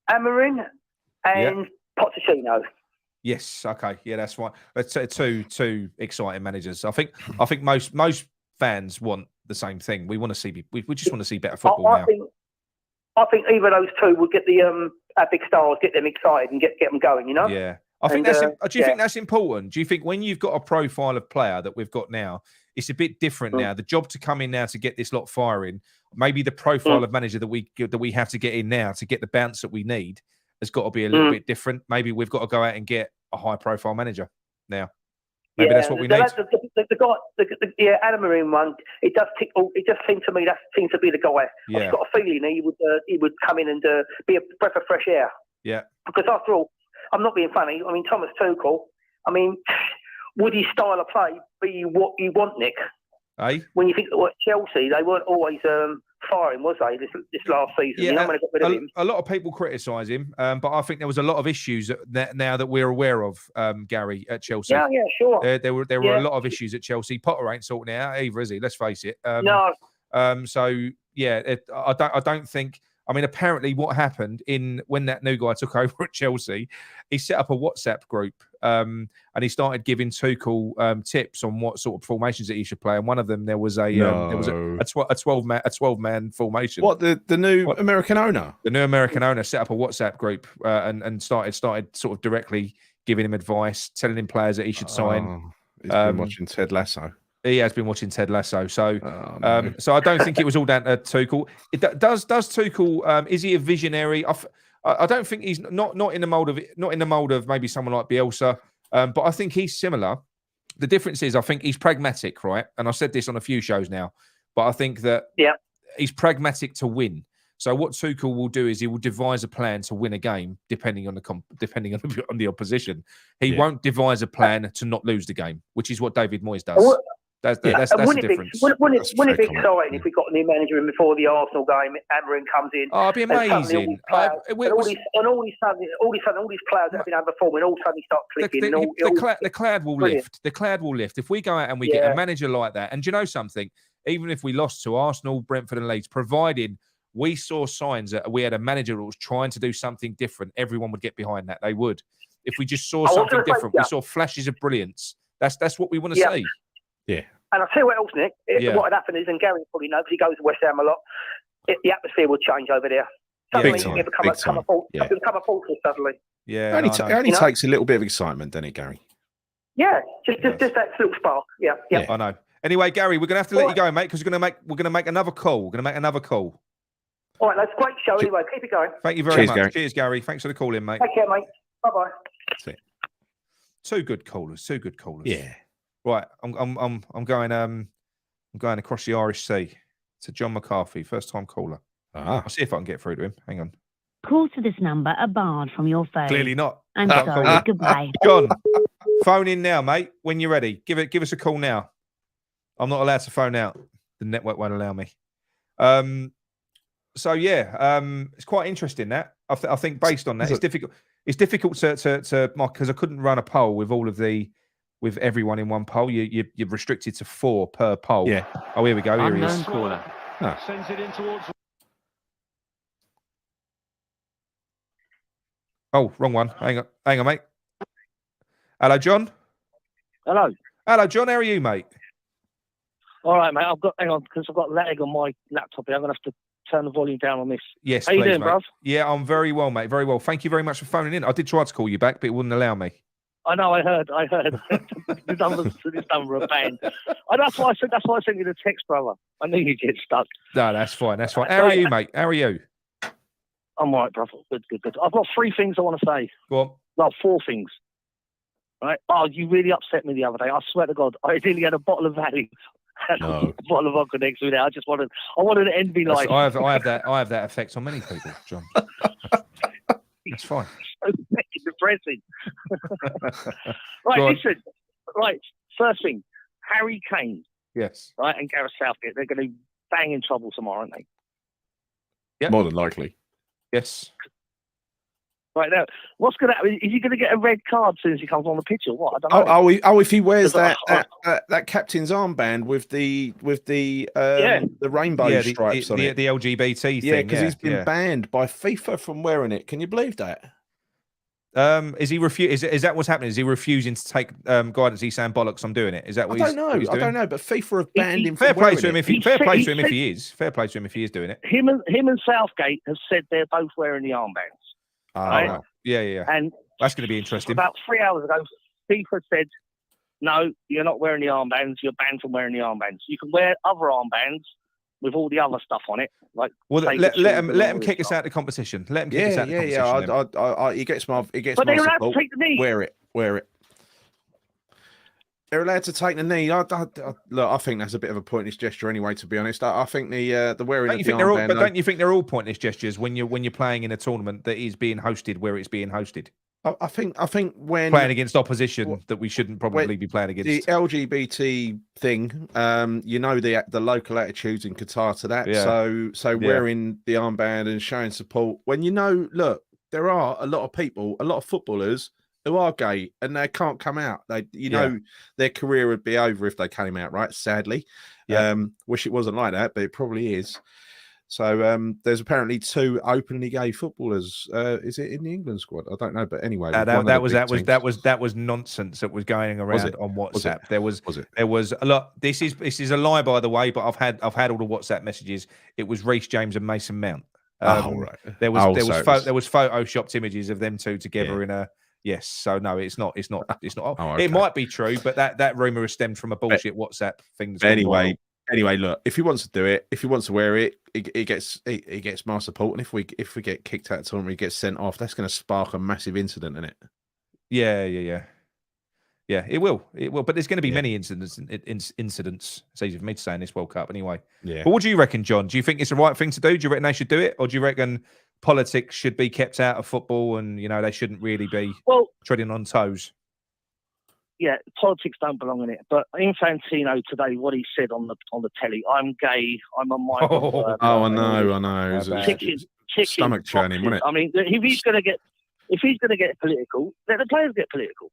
Amorim and Pochettino.
Yes. Okay. Yeah, that's fine. That's two exciting managers. I think most fans want the same thing. We want to see. We just want to see better football now.
I think either of those two would get the big stars, get them excited, and get them going. You know.
Yeah. I think that's. Do you think that's important? Do you think when you've got a profile of player that we've got now, it's a bit different now? The job to come in now to get this lot firing, maybe the profile of manager that we have to get in now to get the bounce that we need has got to be a little bit different. Maybe we've got to go out and get a high-profile manager now. Maybe that's what we need.
The guy, Amorim one. It does tick. It just seems to me that seems to be the guy.
Yeah.
I've got a feeling he would come in and be a breath of fresh air.
Yeah.
Because after all, I'm not being funny. I mean, Thomas Tuchel. I mean, would his style of play be what you want, Nick? When you think at Chelsea, they weren't always firing, was they? This last season,
yeah,
when they got rid of him.
A lot of people criticise him, but I think there was a lot of issues now that we're aware of, Gary, at Chelsea.
Yeah, sure.
There were a lot of issues at Chelsea. Potter ain't sorting it out either, is he? Let's face it.
No.
So yeah, I don't think. I mean, apparently, what happened when that new guy took over at Chelsea, he set up a WhatsApp group, and he started giving Tuchel tips on what sort of formations that he should play. And one of them, there was a 12-man formation.
What the new American owner?
The new American owner set up a WhatsApp group and started sort of directly giving him advice, telling him players that he should sign.
He's been watching Ted Lasso.
He has been watching Ted Lasso, so so I don't think it was all down to Tuchel. Does Tuchel? Is he a visionary? I don't think he's not in the mold of maybe someone like Bielsa, but I think he's similar. The difference is I think he's pragmatic, right? And I've said this on a few shows now, but I think that he's pragmatic to win. So what Tuchel will do is he will devise a plan to win a game, depending on the opposition. He won't devise a plan to not lose the game, which is what David Moyes does. That's the difference.
Wouldn't it be exciting if we got a new manager in before the Arsenal game? Amorim comes in.
Oh, it'd be amazing.
All these players that have been underperforming, all of a sudden start clicking.
The cloud will lift. The cloud will lift if we go out and we get a manager like that. And do you know something? Even if we lost to Arsenal, Brentford, and Leeds, providing we saw signs that we had a manager who was trying to do something different, everyone would get behind that. They would. If we just saw something different, we saw flashes of brilliance. That's what we want to see.
Yeah.
And I'll tell you what else, Nick. What had happened is, and Gary probably knows because he goes to West Ham a lot, the atmosphere would change over there. Suddenly, it become a fortress suddenly.
Yeah.
It only takes a little bit of excitement, doesn't it, Gary?
Yeah. Just that little spark. Yeah.
I know. Anyway, Gary, we're going to have to let you go, mate, because we're going to make another call. We're going to make another call.
All right, that's a great show anyway. Keep it going.
Thank you very much.
Gary.
Cheers, Gary. Thanks for the call in, mate.
Take care, mate. Bye-bye.
That's it. Two good callers.
Yeah.
Right, I'm going across the Irish Sea to John McCarthy, first time caller. I'll see if I can get through to him. Hang on.
Calls to this number are barred from your phone.
Clearly not.
I'm sorry. Goodbye.
John, phone in now, mate. When you're ready, give us a call now. I'm not allowed to phone out. The network won't allow me. So yeah, it's quite interesting that I think based on that, it's difficult. It's difficult to mark because I couldn't run a poll with everyone in one poll. You're restricted to 4 per poll.
Yeah.
Oh, here we go. Here he is.
Caller.
Oh.
Sends it in towards.
Oh, wrong one. Hang on, mate. Hello, John.
Hello,
John. How are you, mate?
All right, mate. Hang on, because I've got lag on my laptop here. I'm gonna have to turn the volume down on this.
Yes,
How you doing,
mate?
bruv?
Yeah, I'm very well, mate. Very well. Thank you very much for phoning in. I did try to call you back, but it wouldn't allow me.
I know. I heard. This number are banned. That's why I sent you the text, brother. I knew you'd get stuck.
No, that's fine. That's fine. How are you, mate? How are you?
I'm all right, brother. Good. I've got 3 things I want to say.
Go on.
No, 4 things. Right? Oh, you really upset me the other day. I swear to God, I nearly had a bottle of Valley. A bottle of vodka next to me. I wanted to end me life.
I have that effect on many people, John. That's fine.
So depressing. Right, listen. Right, first thing, Harry Kane.
Yes.
Right, and Gareth Southgate. They're going to bang in trouble tomorrow, aren't they?
Yeah.
More than likely.
Yes.
Right now, what's going to happen? Is he going to get a red card as soon as he comes on the pitch, or what? I don't know.
Oh, if he wears that captain's armband with the rainbow stripes on it,
the LGBT thing.
Yeah, because he's been banned by FIFA from wearing it. Can you believe that?
Is he Is that what's happening? Is he refusing to take guidance? He's saying bollocks. I'm doing it. Is that what
I don't know. But FIFA have banned him.
Fair play to him if he is. Fair play to him if he is doing it.
Him and Southgate have said they're both wearing the armbands. Right?
Wow. Yeah.
And
that's going to be interesting.
About 3 hours ago, FIFA said, "No, you're not wearing the armbands. You're banned from wearing the armbands. You can wear other armbands with all the other stuff on it." Like,
well, let him kick us out of the competition. Let him kick us out of the competition.
Yeah. He gets my
But they're allowed to take the knee.
Wear it. They're allowed to take the knee. Look, I think that's a bit of a pointless gesture anyway. To be honest, I think the wearing of the armband.
But don't you think they're all pointless gestures when you're playing in a tournament that is being hosted where it's being hosted?
I think when
playing against opposition that we shouldn't probably be playing against.
The LGBT thing, the local attitudes in Qatar to that. Yeah. So wearing the armband and showing support when look, there are a lot of people, a lot of footballers who are gay and they can't come out. Their career would be over if they came out, right? Sadly. Wish it wasn't like that, but it probably is. So there's apparently 2 openly gay footballers. Is it in the England squad? I don't know, but anyway,
that was nonsense that was going around on WhatsApp. There was a lot. This is a lie, by the way. But I've had all the WhatsApp messages. It was Reece James and Mason Mount.
Right.
There was photoshopped images of them 2 together in a. Yes, so no, it's not.
Okay.
It might be true, but that rumor has stemmed from a bullshit WhatsApp thing.
Anyway, look, if he wants to do it, if he wants to wear it, he gets my support. And if we get kicked out of the tournament, he gets sent off. That's going to spark a massive incident in it.
Yeah. It will. But there's going to be many incidents. It's easy for me to say in this World Cup, anyway. Yeah. But what do you reckon, John? Do you think it's the right thing to do? Do you reckon they should do it, or do you reckon politics should be kept out of football and they shouldn't really be treading on toes?
Yeah, politics don't belong in it. But Infantino today, what he said on the telly, I'm gay, I'm a migrant.
I know. Stomach churning, wasn't it?
I mean, if he's going to get political, let the players get political.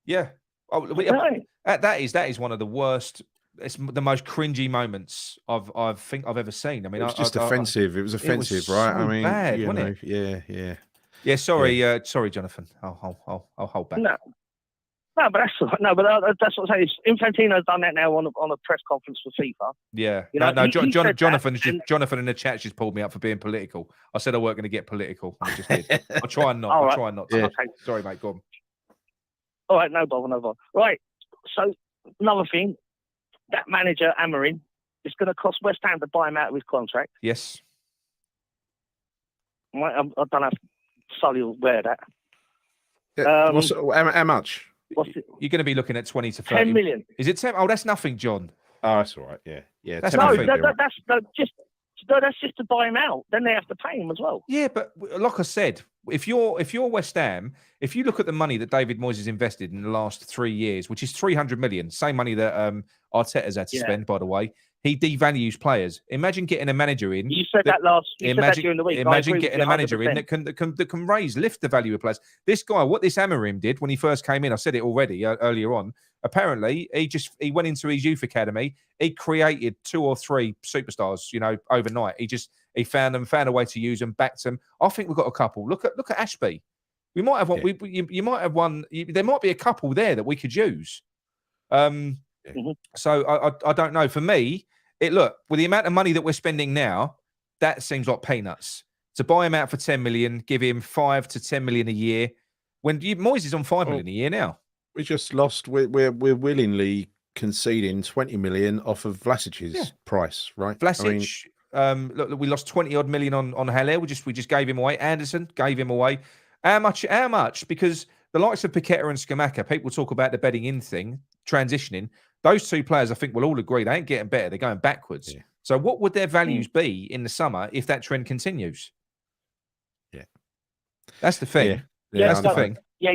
Yeah. That is one of the worst. It's the most cringy moments I think I've ever seen. I mean,
it was just offensive. It was offensive, right?
So bad, wasn't
it?
Yeah. Sorry, Jonathan. I'll hold back.
No, but that's what I'm saying. Infantino's done that now on a press conference for FIFA.
Yeah. Jonathan in the chat just pulled me up for being political. I said I weren't going to get political. I just did. I'll try and not. I'll try and not. Yeah. Okay. Sorry, mate. Go on.
All right, no bother. Right. So another thing, that manager Amorim is going to cost West Ham to buy him out of his contract.
Yes.
I don't know if Sully will wear that.
How much?
You're going to be looking at 20 to 30.
10 million.
Is it 10? Oh, that's nothing, John.
Oh, that's all right. Yeah.
That's
nothing. That's just to buy him out. Then they have to pay him as well.
Yeah, but like I said, if you're West Ham, if you look at the money that David Moyes has invested in the last 3 years, which is 300 million, same money that Arteta's had to spend, by the way, he devalues players. Imagine getting a manager in.
You said that during the week.
Imagine getting a manager in that can lift the value of players. This guy, what this Amorim did when he first came in, I said it already earlier on. Apparently, he went into his youth academy. He created 2 or 3 superstars, overnight. He found a way to use them, backed them. I think we've got a couple. Look at Ashby. We might have one. You might have one. There might be a couple there that we could use. So I don't know. For me, look, with the amount of money that we're spending now, that seems like peanuts. To buy him out for 10 million, give him 5 to 10 million a year. When Moyes is on 5 million a year now.
We just lost. We're willingly conceding 20 million off of Vlasic's price, right?
Vlasic, look, we lost 20 odd million on Haller. We just gave him away. Anderson gave him away. How much? Because the likes of Paqueta and Scamacca, people talk about the bedding in thing, transitioning. Those two players, I think, will all agree they ain't getting better. They're going backwards. Yeah. So what would their values be in the summer if that trend continues?
Yeah.
That's the thing.
Yeah,
that's the thing.
Yeah,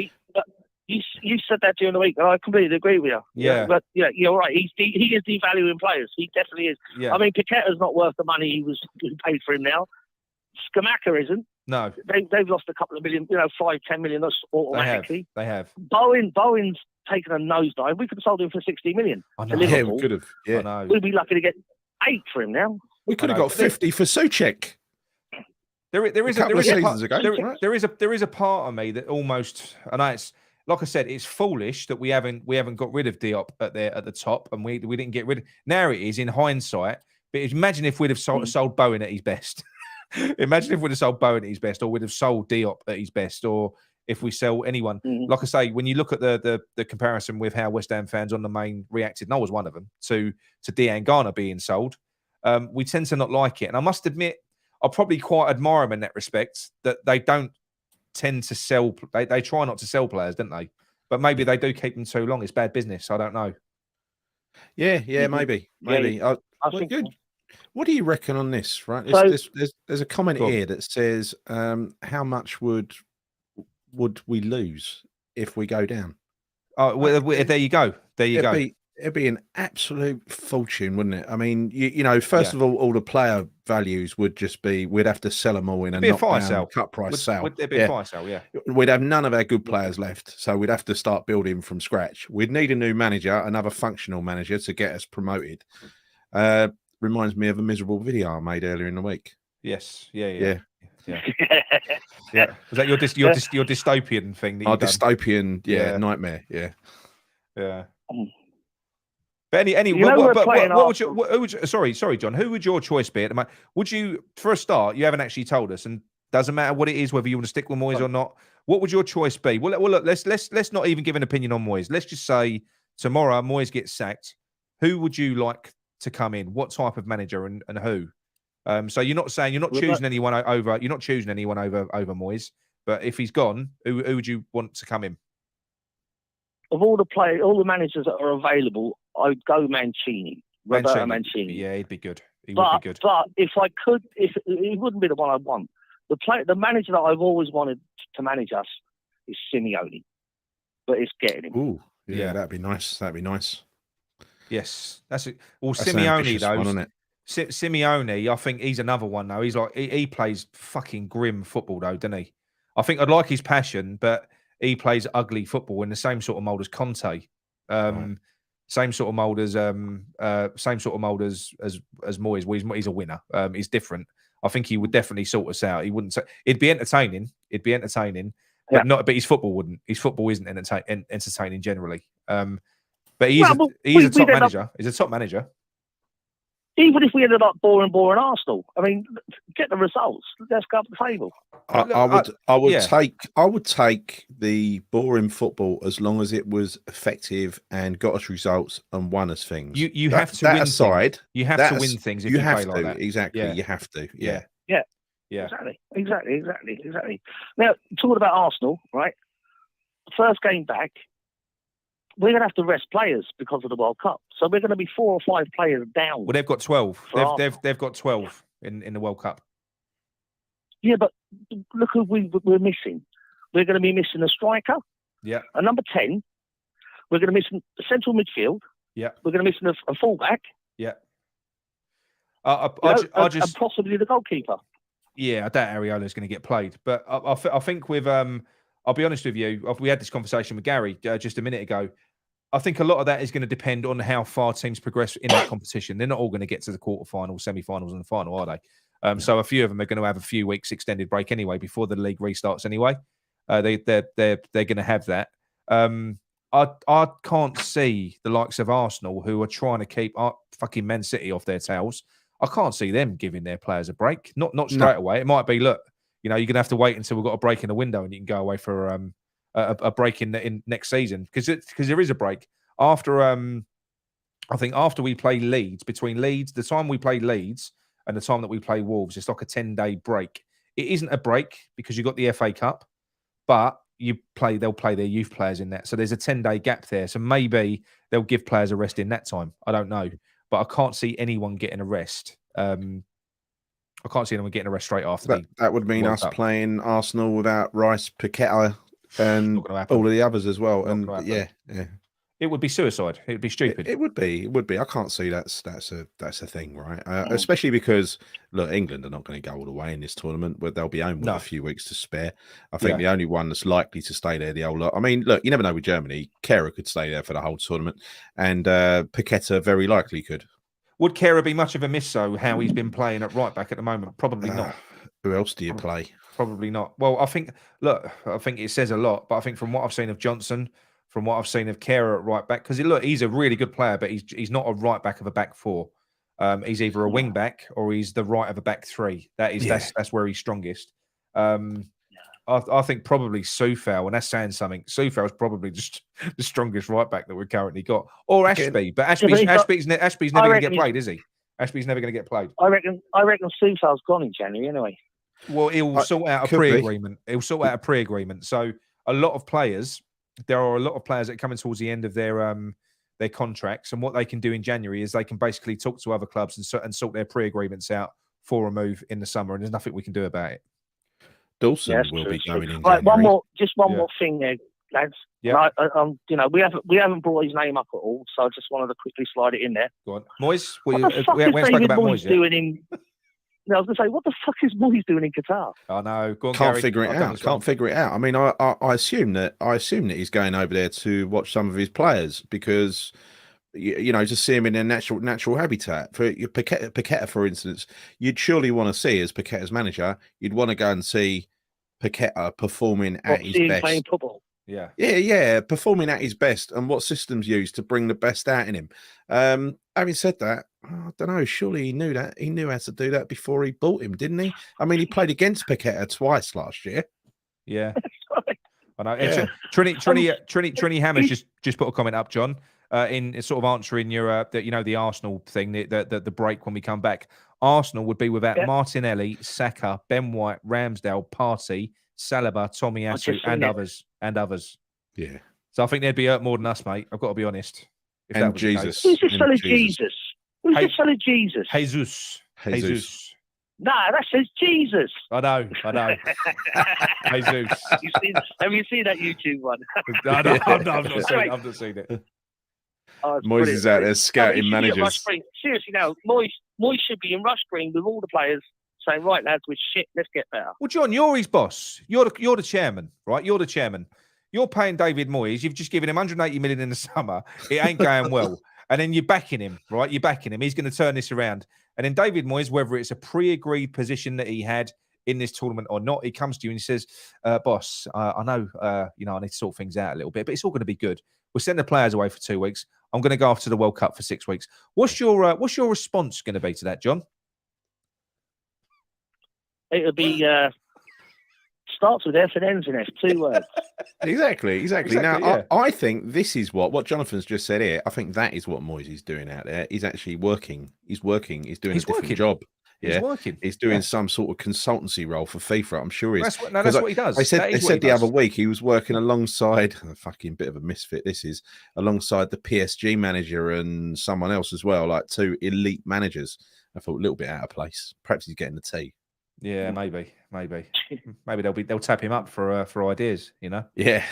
you said that during the week, and I completely agree with you.
Yeah.
But yeah, you're right. He is devaluing players. He definitely is. Yeah. I mean, Paqueta's not worth the money he was paid for him now. Scamacca isn't.
No.
They've lost a couple of million, 5, 10 million automatically.
They have.
Bowen's taken a nosedive. We could have sold him for 60 million.
I know. Yeah, we could have. Yeah.
I know.
We'd be lucky to get 8 for him now.
We could have got 50 for Souček.
There is a part of me that almost, and it's like I said, it's foolish that we haven't got rid of Diop at the top, and we didn't get rid of. Now it is in hindsight, but imagine if we'd have sold Bowen at his best. Imagine if we'd have sold Bowen at his best, or we'd have sold Diop at his best, or if we sell anyone. Like I say, when you look at the comparison with how West Ham fans on the main reacted, and I was one of them, to Dejan Garner being sold, we tend to not like it. And I must admit, I probably quite admire them in that respect, that they don't tend to sell. They try not to sell players, don't they? But maybe they do keep them too long. It's bad business. I don't know.
Yeah, maybe.
Yeah, I think.
Good. What do you reckon on this? Right, there's a comment here that says, "How much would we lose if we go down?"
Oh, well, there you go.
It'd be an absolute fortune, wouldn't it? I mean, first of all the player values would just be, we'd have to sell them all in a
fire sale,
cut price sale.
Would there be a fire sale? Yeah,
we'd have none of our good players left, so we'd have to start building from scratch. We'd need a new manager, another functional manager to get us promoted. Reminds me of a miserable video I made earlier in the week.
Yes, yeah. Was that your dystopian thing? That
dystopian, nightmare.
Yeah. But what would you, sorry, John. Who would your choice be at the moment? Would you, for a start, you haven't actually told us, and doesn't matter what it is, whether you want to stick with Moyes or not. What would your choice be? Well, look, let's not even give an opinion on Moyes. Let's just say tomorrow Moyes gets sacked. Who would you like to come in? What type of manager and who? So you're not choosing anyone over Moyes, but if he's gone, who would you want to come in?
Of all the managers that are available, I'd go Mancini. Roberto Mancini.
Yeah, he'd be good. Would be good.
But if I could, he wouldn't be the one I want. The manager that I've always wanted to manage us is Simeone, but it's getting him.
Ooh, yeah, that'd be nice.
Yes, that's it. Well, Simeone though,
one, isn't it?
Simeone, I think he's another one though. He's like he plays fucking grim football though, doesn't he? I think I'd like his passion, but he plays ugly football in the same sort of mold as Conte. Same sort of mold as Moyes. He's a winner. He's different. I think he would definitely sort us out. He wouldn't say it'd be entertaining. But not. But his football wouldn't. His football isn't entertaining generally. But he's a top manager. He's a top manager.
Even if we ended up boring Arsenal, I mean, get the results. Let's go up the table.
I would take the boring football as long as it was effective and got us results and won us things.
You have to win aside. You have to win things if you
have
play like that.
Exactly.
Yeah.
You have to.
Yeah.
Exactly. Now, talking about Arsenal, right? First game back, we're going to have to rest players because of the World Cup. So we're going to be 4 or 5 players down.
Well, they've got 12. They've got 12 in the World Cup.
Yeah, but look who we're missing. We're going to be missing a striker.
Yeah.
A number 10. We're going to miss a central midfield.
Yeah.
We're going to miss a fullback.
Yeah.
And possibly the goalkeeper.
Yeah, I doubt Areola's going to get played. But I think with I'll be honest with you. We had this conversation with Gary just a minute ago. I think a lot of that is going to depend on how far teams progress in that competition. They're not all going to get to the quarterfinals, semi-finals, and the final, are they? So a few of them are going to have a few weeks extended break anyway before the league restarts anyway. They're going to have that. I can't see the likes of Arsenal, who are trying to keep fucking Man City off their tails. I can't see them giving their players a break. Not straight away. It might be, look, you're going to have to wait until we've got a break in the window and you can go away for a break in next season, because there is a break after. I think after we play Leeds, between Leeds, the time we play Leeds and the time that we play Wolves, it's like a 10-day break. It isn't a break because you've got the FA Cup, but they'll play their youth players in that. So there's a 10-day gap there. So maybe they'll give players a rest in that time. I don't know. But I can't see anyone getting a rest. I can't see anyone getting a rest straight after
that would mean us playing Arsenal without Rice, Paqueta, and all of the others as well. And yeah.
It would be suicide. It would be stupid.
It would be. I can't see that's a thing, right? Especially because, look, England are not going to go all the way in this tournament, but they'll be home with a few weeks to spare. I think the only one that's likely to stay there, the old lot. I mean, look, you never know with Germany. Kehrer could stay there for the whole tournament, and Paqueta very likely could.
Would Kehrer be much of a miss, though, how he's been playing at right back at the moment? Probably not.
Who else do you play?
Probably not. Well, I think it says a lot, but I think from what I've seen of Johnson, from what I've seen of Kehrer at right back, because he's a really good player, but he's not a right back of a back four. He's either a wing back or he's the right of a back three. That's where he's strongest. I think probably Soufal, and that's saying something. Soufal is probably just the strongest right back that we've currently got, or Ashby. But Ashby's never going to get played, is he? Ashby's never going to get played.
I reckon Soufal's gone in January anyway.
Well, he'll sort out a pre-agreement. He'll sort out a pre-agreement. So there are a lot of players that are coming towards the end of their contracts, and what they can do in January is they can basically talk to other clubs and sort their pre-agreements out for a move in the summer, and there's nothing we can do about it.
Dawson will be going in.
Right, one more thing there, lads. Yeah. We haven't brought his name up at all, so I just wanted to quickly slide it in there.
Go on, Moyes.
We haven't spoken about Moyes doing in. I was going to say, what the fuck is Moyes doing in Qatar?
I know. Go on,
Can't
Gary.
figure it out. I mean, I assume that he's going over there to watch some of his players because, just see him in their natural habitat. For Paqueta, for instance, you'd surely want to see, as Paqueta's manager, you'd want to go and see Paqueta performing at his best.
Playing football.
Yeah, performing at his best, and what systems used to bring the best out in him. Having said that, I don't know. Surely he knew that. He knew how to do that before he bought him, didn't he? I mean, he played against Paqueta twice last year.
Yeah, I know. Yeah. Trini Hammers just put a comment up, John, in sort of answering your the Arsenal thing, the break when we come back. Arsenal would be without Martinelli, Saka, Ben White, Ramsdale, Partey, Saliba, Tomiyasu, and others.
Yeah.
So I think they'd be hurt more than us, mate. I've got to be honest.
And Jesus.
Who's this fella Jesus? Who's this fella Jesus?
Jesus.
No, that says Jesus.
I know. Jesus.
Have you seen that YouTube one?
No, I've not seen it.
Oh,
Moyes is out there scouting managers.
Seriously, now, Moyes should be in Rush Green with all the players saying, right, lads, we're shit, let's get better.
Well, John, you're his boss. You're the chairman, right? You're the chairman. You're paying David Moyes. You've just given him 180 million in the summer. It ain't going well. And then you're backing him, right? You're backing him. He's going to turn this around. And then David Moyes, whether it's a pre-agreed position that he had in this tournament or not, he comes to you and he says, boss, I know, I need to sort things out a little bit, but it's all going to be good. We'll send the players away for 2 weeks. I'm going to go after the World Cup for 6 weeks. What's your response going to be to that, John?
It'll be starts with F and ends in F, 2 words.
Exactly. Now, I think this is what Jonathan's just said here. I think that is what Moyes is doing out there. He's actually working. He's doing a different job. Yeah,
he's working.
He's doing some sort of consultancy role for FIFA. I'm sure he's.
That's what he does.
They said the other week he was working alongside a fucking bit of a misfit. This is alongside the PSG manager and someone else as well, like 2 elite managers. I thought a little bit out of place. Perhaps he's getting the tea.
Yeah, maybe they'll tap him up for ideas.
Yeah,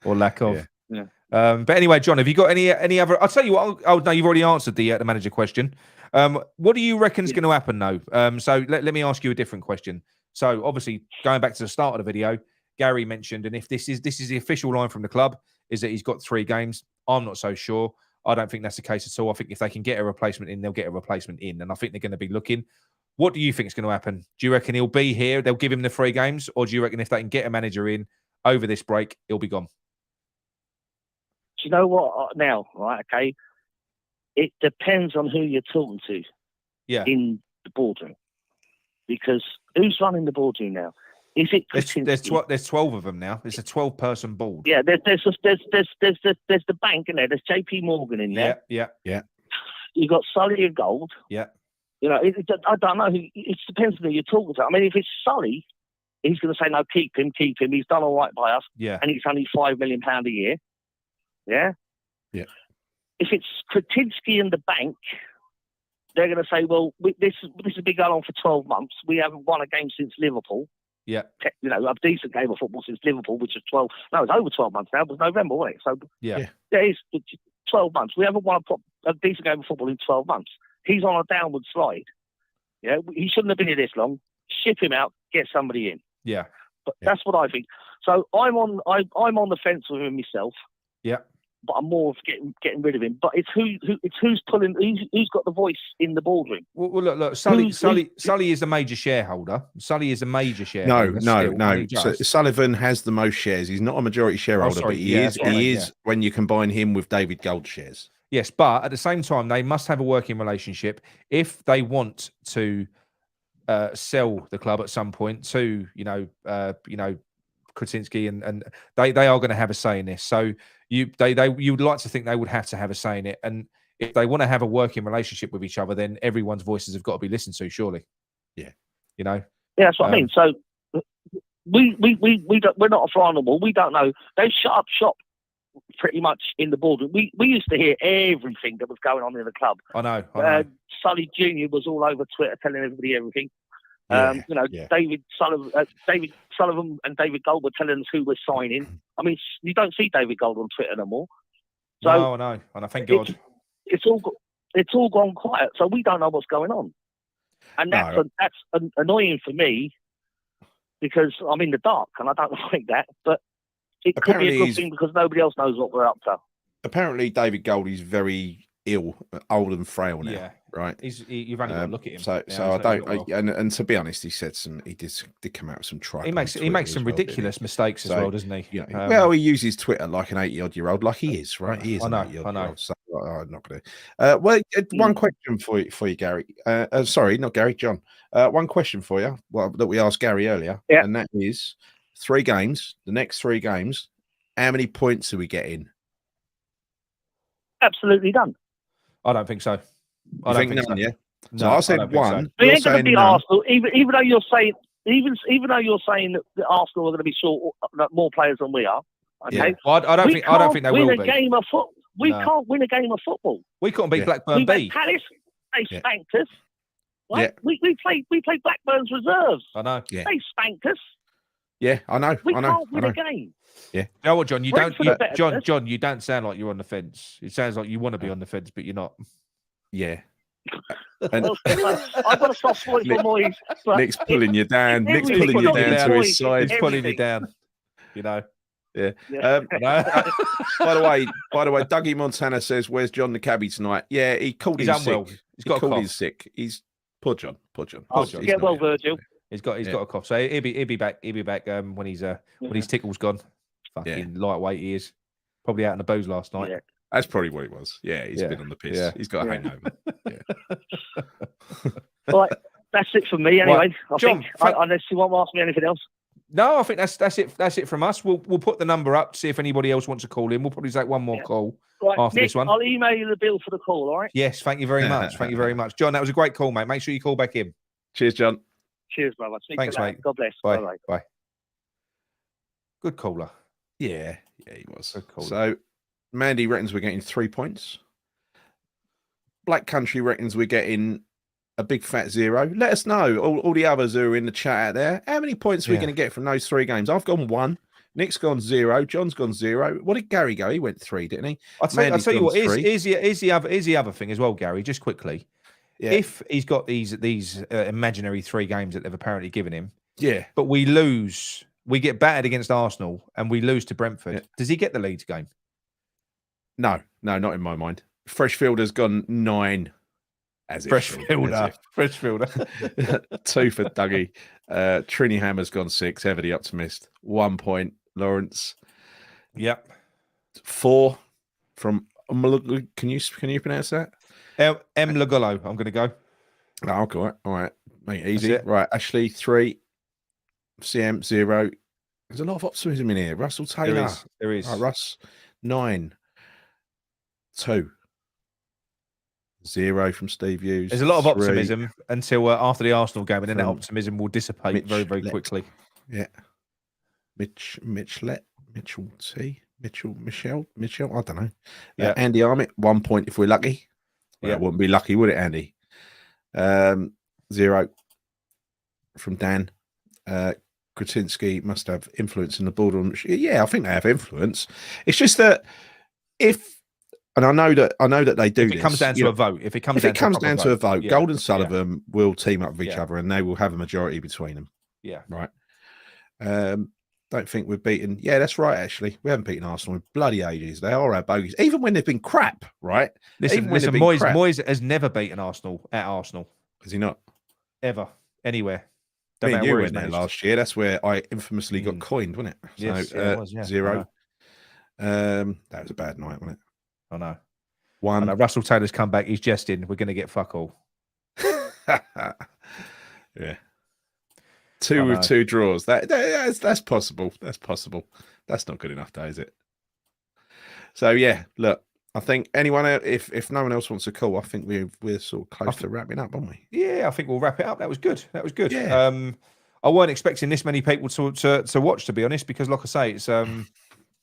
or lack of.
Yeah.
But anyway, John, have you got any other? I'll tell you what. Oh no, you've already answered the manager question. What do you reckon is going to happen though? So let me ask you a different question. So obviously, going back to the start of the video, Gary mentioned, and if this is the official line from the club, is that he's got 3 games. I'm not so sure. I don't think that's the case at all. I think if they can get a replacement in, they'll get a replacement in, and I think they're going to be looking. What do you think is going to happen? Do you reckon he'll be here? They'll give him the 3 games, or do you reckon if they can get a manager in over this break, he'll be gone?
Do you know what? Now, right? Okay, it depends on who you're talking to.
Yeah.
In the boardroom, because who's running the boardroom now? Is it
there's 12 of them now. It's a 12-person board.
Yeah, there's the bank in there. There's JP Morgan in there.
Yeah.
You've got Sully and Gold.
Yeah.
You know, I don't know. It depends on who you're talking to. I mean, if it's Sully, he's going to say, no, keep him. He's done all right by us.
Yeah.
And he's only £5 million a year. Yeah.
Yeah.
If it's Kretinsky and the bank, they're going to say, well, this has been going on for 12 months. We haven't won a game since Liverpool.
Yeah.
You know, a decent game of football since Liverpool, which is 12. No, it's over 12 months now. It was November, wasn't it? So
yeah,
there is 12 months. We haven't won a decent game of football in 12 months. He's on a downward slide. Yeah, he shouldn't have been here this long. Ship him out, get somebody in.
Yeah.
But that's what I think. So I'm on the fence with him myself.
Yeah.
But I'm more of getting rid of him. But it's who's got the voice in the boardroom.
Well, look. Sully is the major shareholder. Sully is a major shareholder.
No. So Sullivan has the most shares. He's not a majority shareholder, but he is when you combine him with David Gold's shares.
Yes, but at the same time, they must have a working relationship if they want to sell the club at some point to Kretinsky and they are going to have a say in this. So you would like to think they would have to have a say in it. And if they want to have a working relationship with each other, then everyone's voices have got to be listened to, surely.
Yeah.
You know?
Yeah, that's what I mean. So we're not a fly on the wall. We don't know. They shut up shop pretty much in the boardroom. We used to hear everything that was going on in the club.
I know.
Sully Jr. was all over Twitter telling everybody everything. David Sullivan and David Gold were telling us who we're signing. I mean, you don't see David Gold on Twitter no more. So
no, and I thank God.
It's all gone quiet, so we don't know what's going on, and that's annoying for me because I'm in the dark and I don't like that. But it could be a good thing because nobody else knows what we're up to.
Apparently, David Gold is very ill, old and frail now. Yeah. Right.
You've only got to look at him.
So I don't. And to be honest, he did come out with some tripe.
He makes some ridiculous mistakes as well, doesn't he?
Yeah. Well, he uses Twitter like an 80-odd-year-old, like he is, right? He is. I know. So I'm not going to. One question for you, Gary. Sorry, not Gary, John. One question for you. Well, that we asked Gary earlier, and that is 3 games. The next 3 games. How many points are we getting?
Absolutely done.
I don't think so.
I don't think none, yeah.
No,
I said 1.
It ain't going to be Arsenal, even though you're saying that Arsenal are going to be short more players than we are. Okay,
yeah. Well, I don't think they will be.
We can't win a game of football.
We couldn't beat Blackburn B.
Palace, they spanked us. Right? Yeah. We played Blackburn's reserves.
I know.
Yeah.
They spanked us.
Yeah, I know.
We can't win a game.
Yeah.
You know what, John? You don't sound like you're on the fence. It sounds like you want to be on the fence, but you're not.
Yeah.
And I've got a soft spot for Moyes.
Nick's pulling you down. Nick's pulling you down to his side.
He's pulling you down. You know.
Yeah. By the way, Dougie Montana says, "Where's John the cabbie tonight?" Yeah, he called in
unwell.
sick.
He's got a cough.
He's sick. He's poor John.
Get well, Virgil.
He's got a cough, so he'll be back. He'll be back when his tickle's gone. Fucking lightweight he is. Probably out in the booze last night.
Yeah.
That's probably what it was. Yeah, he's been on the piss. Yeah. He's got a hangover.
Right, that's it for me anyway. Right. John, unless you want to ask me anything else.
No, I think that's it. That's it from us. We'll put the number up, see if anybody else wants to call in. We'll probably take one more call after
Nick,
this one.
I'll email you the bill for the call, all right?
Yes, thank you very much. Thank you very much. John, that was a great call, mate. Make sure you call back in.
Cheers, John.
Cheers, brother.
Thanks, mate.
God bless.
Bye. Bye. Good caller.
Yeah, he was. So, Mandy reckons we're getting 3 points. Black Country reckons we're getting a big fat 0. Let us know, all the others who are in the chat out there, how many points are we going to get from those 3 games? I've gone 1. Nick's gone 0. John's gone 0. What did Gary go? He went 3, didn't he?
I'll tell you what, here's the other thing as well, Gary, just quickly. Yeah. If he's got these imaginary 3 games that they've apparently given him, but we lose, we get battered against Arsenal and we lose to Brentford, does he get the Leeds game?
No, not in my mind. Freshfielder's gone 9. As if,
fresh
Steve,
fielder.
as if.
Fresh fielder.
2 for Dougie. Trini Hammer's gone 6. Ever the optimist. 1 point. Lawrence.
Yep.
4 from. Can you pronounce that?
M. Lagolo. I'm going to go.
Oh, all right. Make it easy.
That's it.
Right. Ashley 3. CM 0. There's a lot of optimism in here. Russell Taylor.
There is.
Right, Russ 9. 2. 0 from Steve Hughes.
There's a lot of
3
optimism until after the Arsenal game, and then that
from
optimism will dissipate very, very quickly.
Yeah. Mitchell. I don't know.
Yeah.
Andy Armit, 1 point if we're lucky. Well,
Yeah.
it wouldn't be lucky, would it, Andy? 0 from Dan. Kretinsky must have influence in the boardroom. Yeah, I think they have influence. It's just that and I know that they do.
If it comes down to a vote, if it comes down to
a vote,
yeah.
Gold and Sullivan will team up with each other, and they will have a majority between them.
Yeah,
right. Don't think we've beaten. Yeah, that's right. Actually, we haven't beaten Arsenal in bloody ages. They are our bogies, even when they've been crap. Right.
Listen. Moyes has never beaten Arsenal at Arsenal.
Has he not?
Ever, anywhere.
Me and you went there last year. That's where I infamously got coined, wasn't it?
Yes,
so,
it was, yeah.
0. That was a bad night, wasn't it?
I know.
1.
I know. Russell Taylor's come back. He's jesting. We're going to get fuck all.
Yeah. 2 with 2 draws. That's possible. That's possible. That's not good enough, though, is it? So yeah, look. I think anyone else, if no one else wants to call, I think we're sort of close to wrapping up, aren't we?
Yeah, I think we'll wrap it up. That was good.
Yeah.
I weren't expecting this many people to watch, to be honest, because like I say, it's I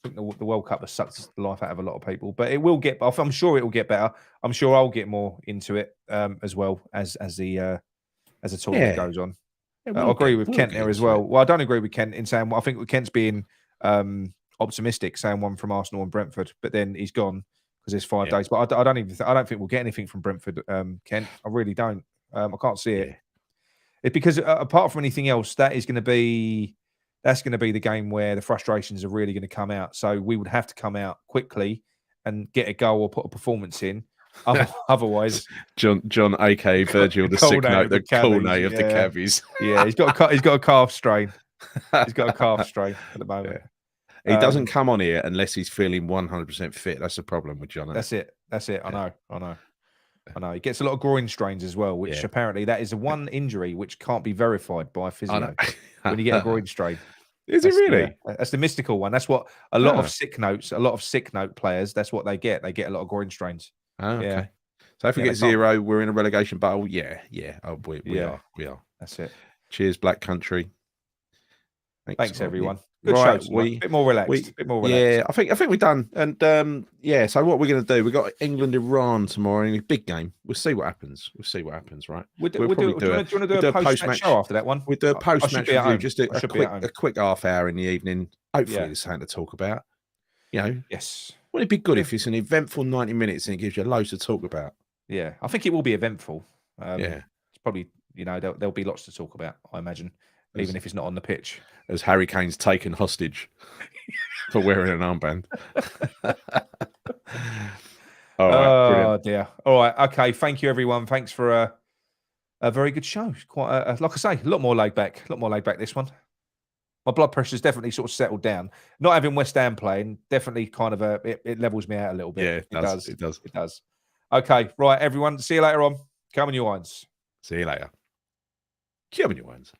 think the World Cup has sucked the life out of a lot of people, but it will get. I'm sure it will get better. I'm sure I'll get more into it as well as the tournament goes on. Yeah, I agree with Kent there as well. Well, I don't agree with Kent in saying. I think Kent's being optimistic, saying one from Arsenal and Brentford, but then he's gone because there's 5 days. But I don't think we'll get anything from Brentford, Kent. I really don't. I can't see it. It's because apart from anything else, that's going to be the game where the frustrations are really going to come out. So we would have to come out quickly and get a goal or put a performance in. Otherwise,
John, aka Virgil, the sick note, the cool name of the cabbies.
Yeah, he's got a calf strain. He's got a calf strain at the moment.
He doesn't come on here unless he's feeling 100% fit. That's the problem with John.
That's it. I know. He gets a lot of groin strains as well, which apparently that is the one injury which can't be verified by a physio when you get a groin strain.
Is it really?
That's the mystical one. That's what a lot of sick note players, that's what they get. They get a lot of groin strains.
Oh, okay. Yeah. So if we get 0, we're in a relegation battle. Yeah. Oh, we are.
That's it.
Cheers, Black Country.
Thanks everyone. Good show. A bit more relaxed.
Yeah, I think we're done. And so what we're going to do? We've got England Iran tomorrow in a big game. We'll see what happens. Right? Do you want to do a post-match show after that one? We'll do a post-match review, just a quick half hour in the evening. Hopefully, there's something to talk about.
Yes.
Wouldn't it be good if it's an eventful 90 minutes and it gives you loads to talk about?
Yeah, I think it will be eventful.
It's
probably there'll be lots to talk about. I imagine, even if it's not on the pitch.
As Harry Kane's taken hostage for wearing an armband. All right, brilliant.
Dear. All right, okay. Thank you, everyone. Thanks for a very good show. Quite, like I say, a lot more laid back. This one. My blood pressure's definitely sort of settled down. Not having West Ham playing definitely kind of it levels me out a little bit.
Yeah, it does.
Okay, right, everyone. See you later on. Come on, your wines.
See you later. Come on, your wines.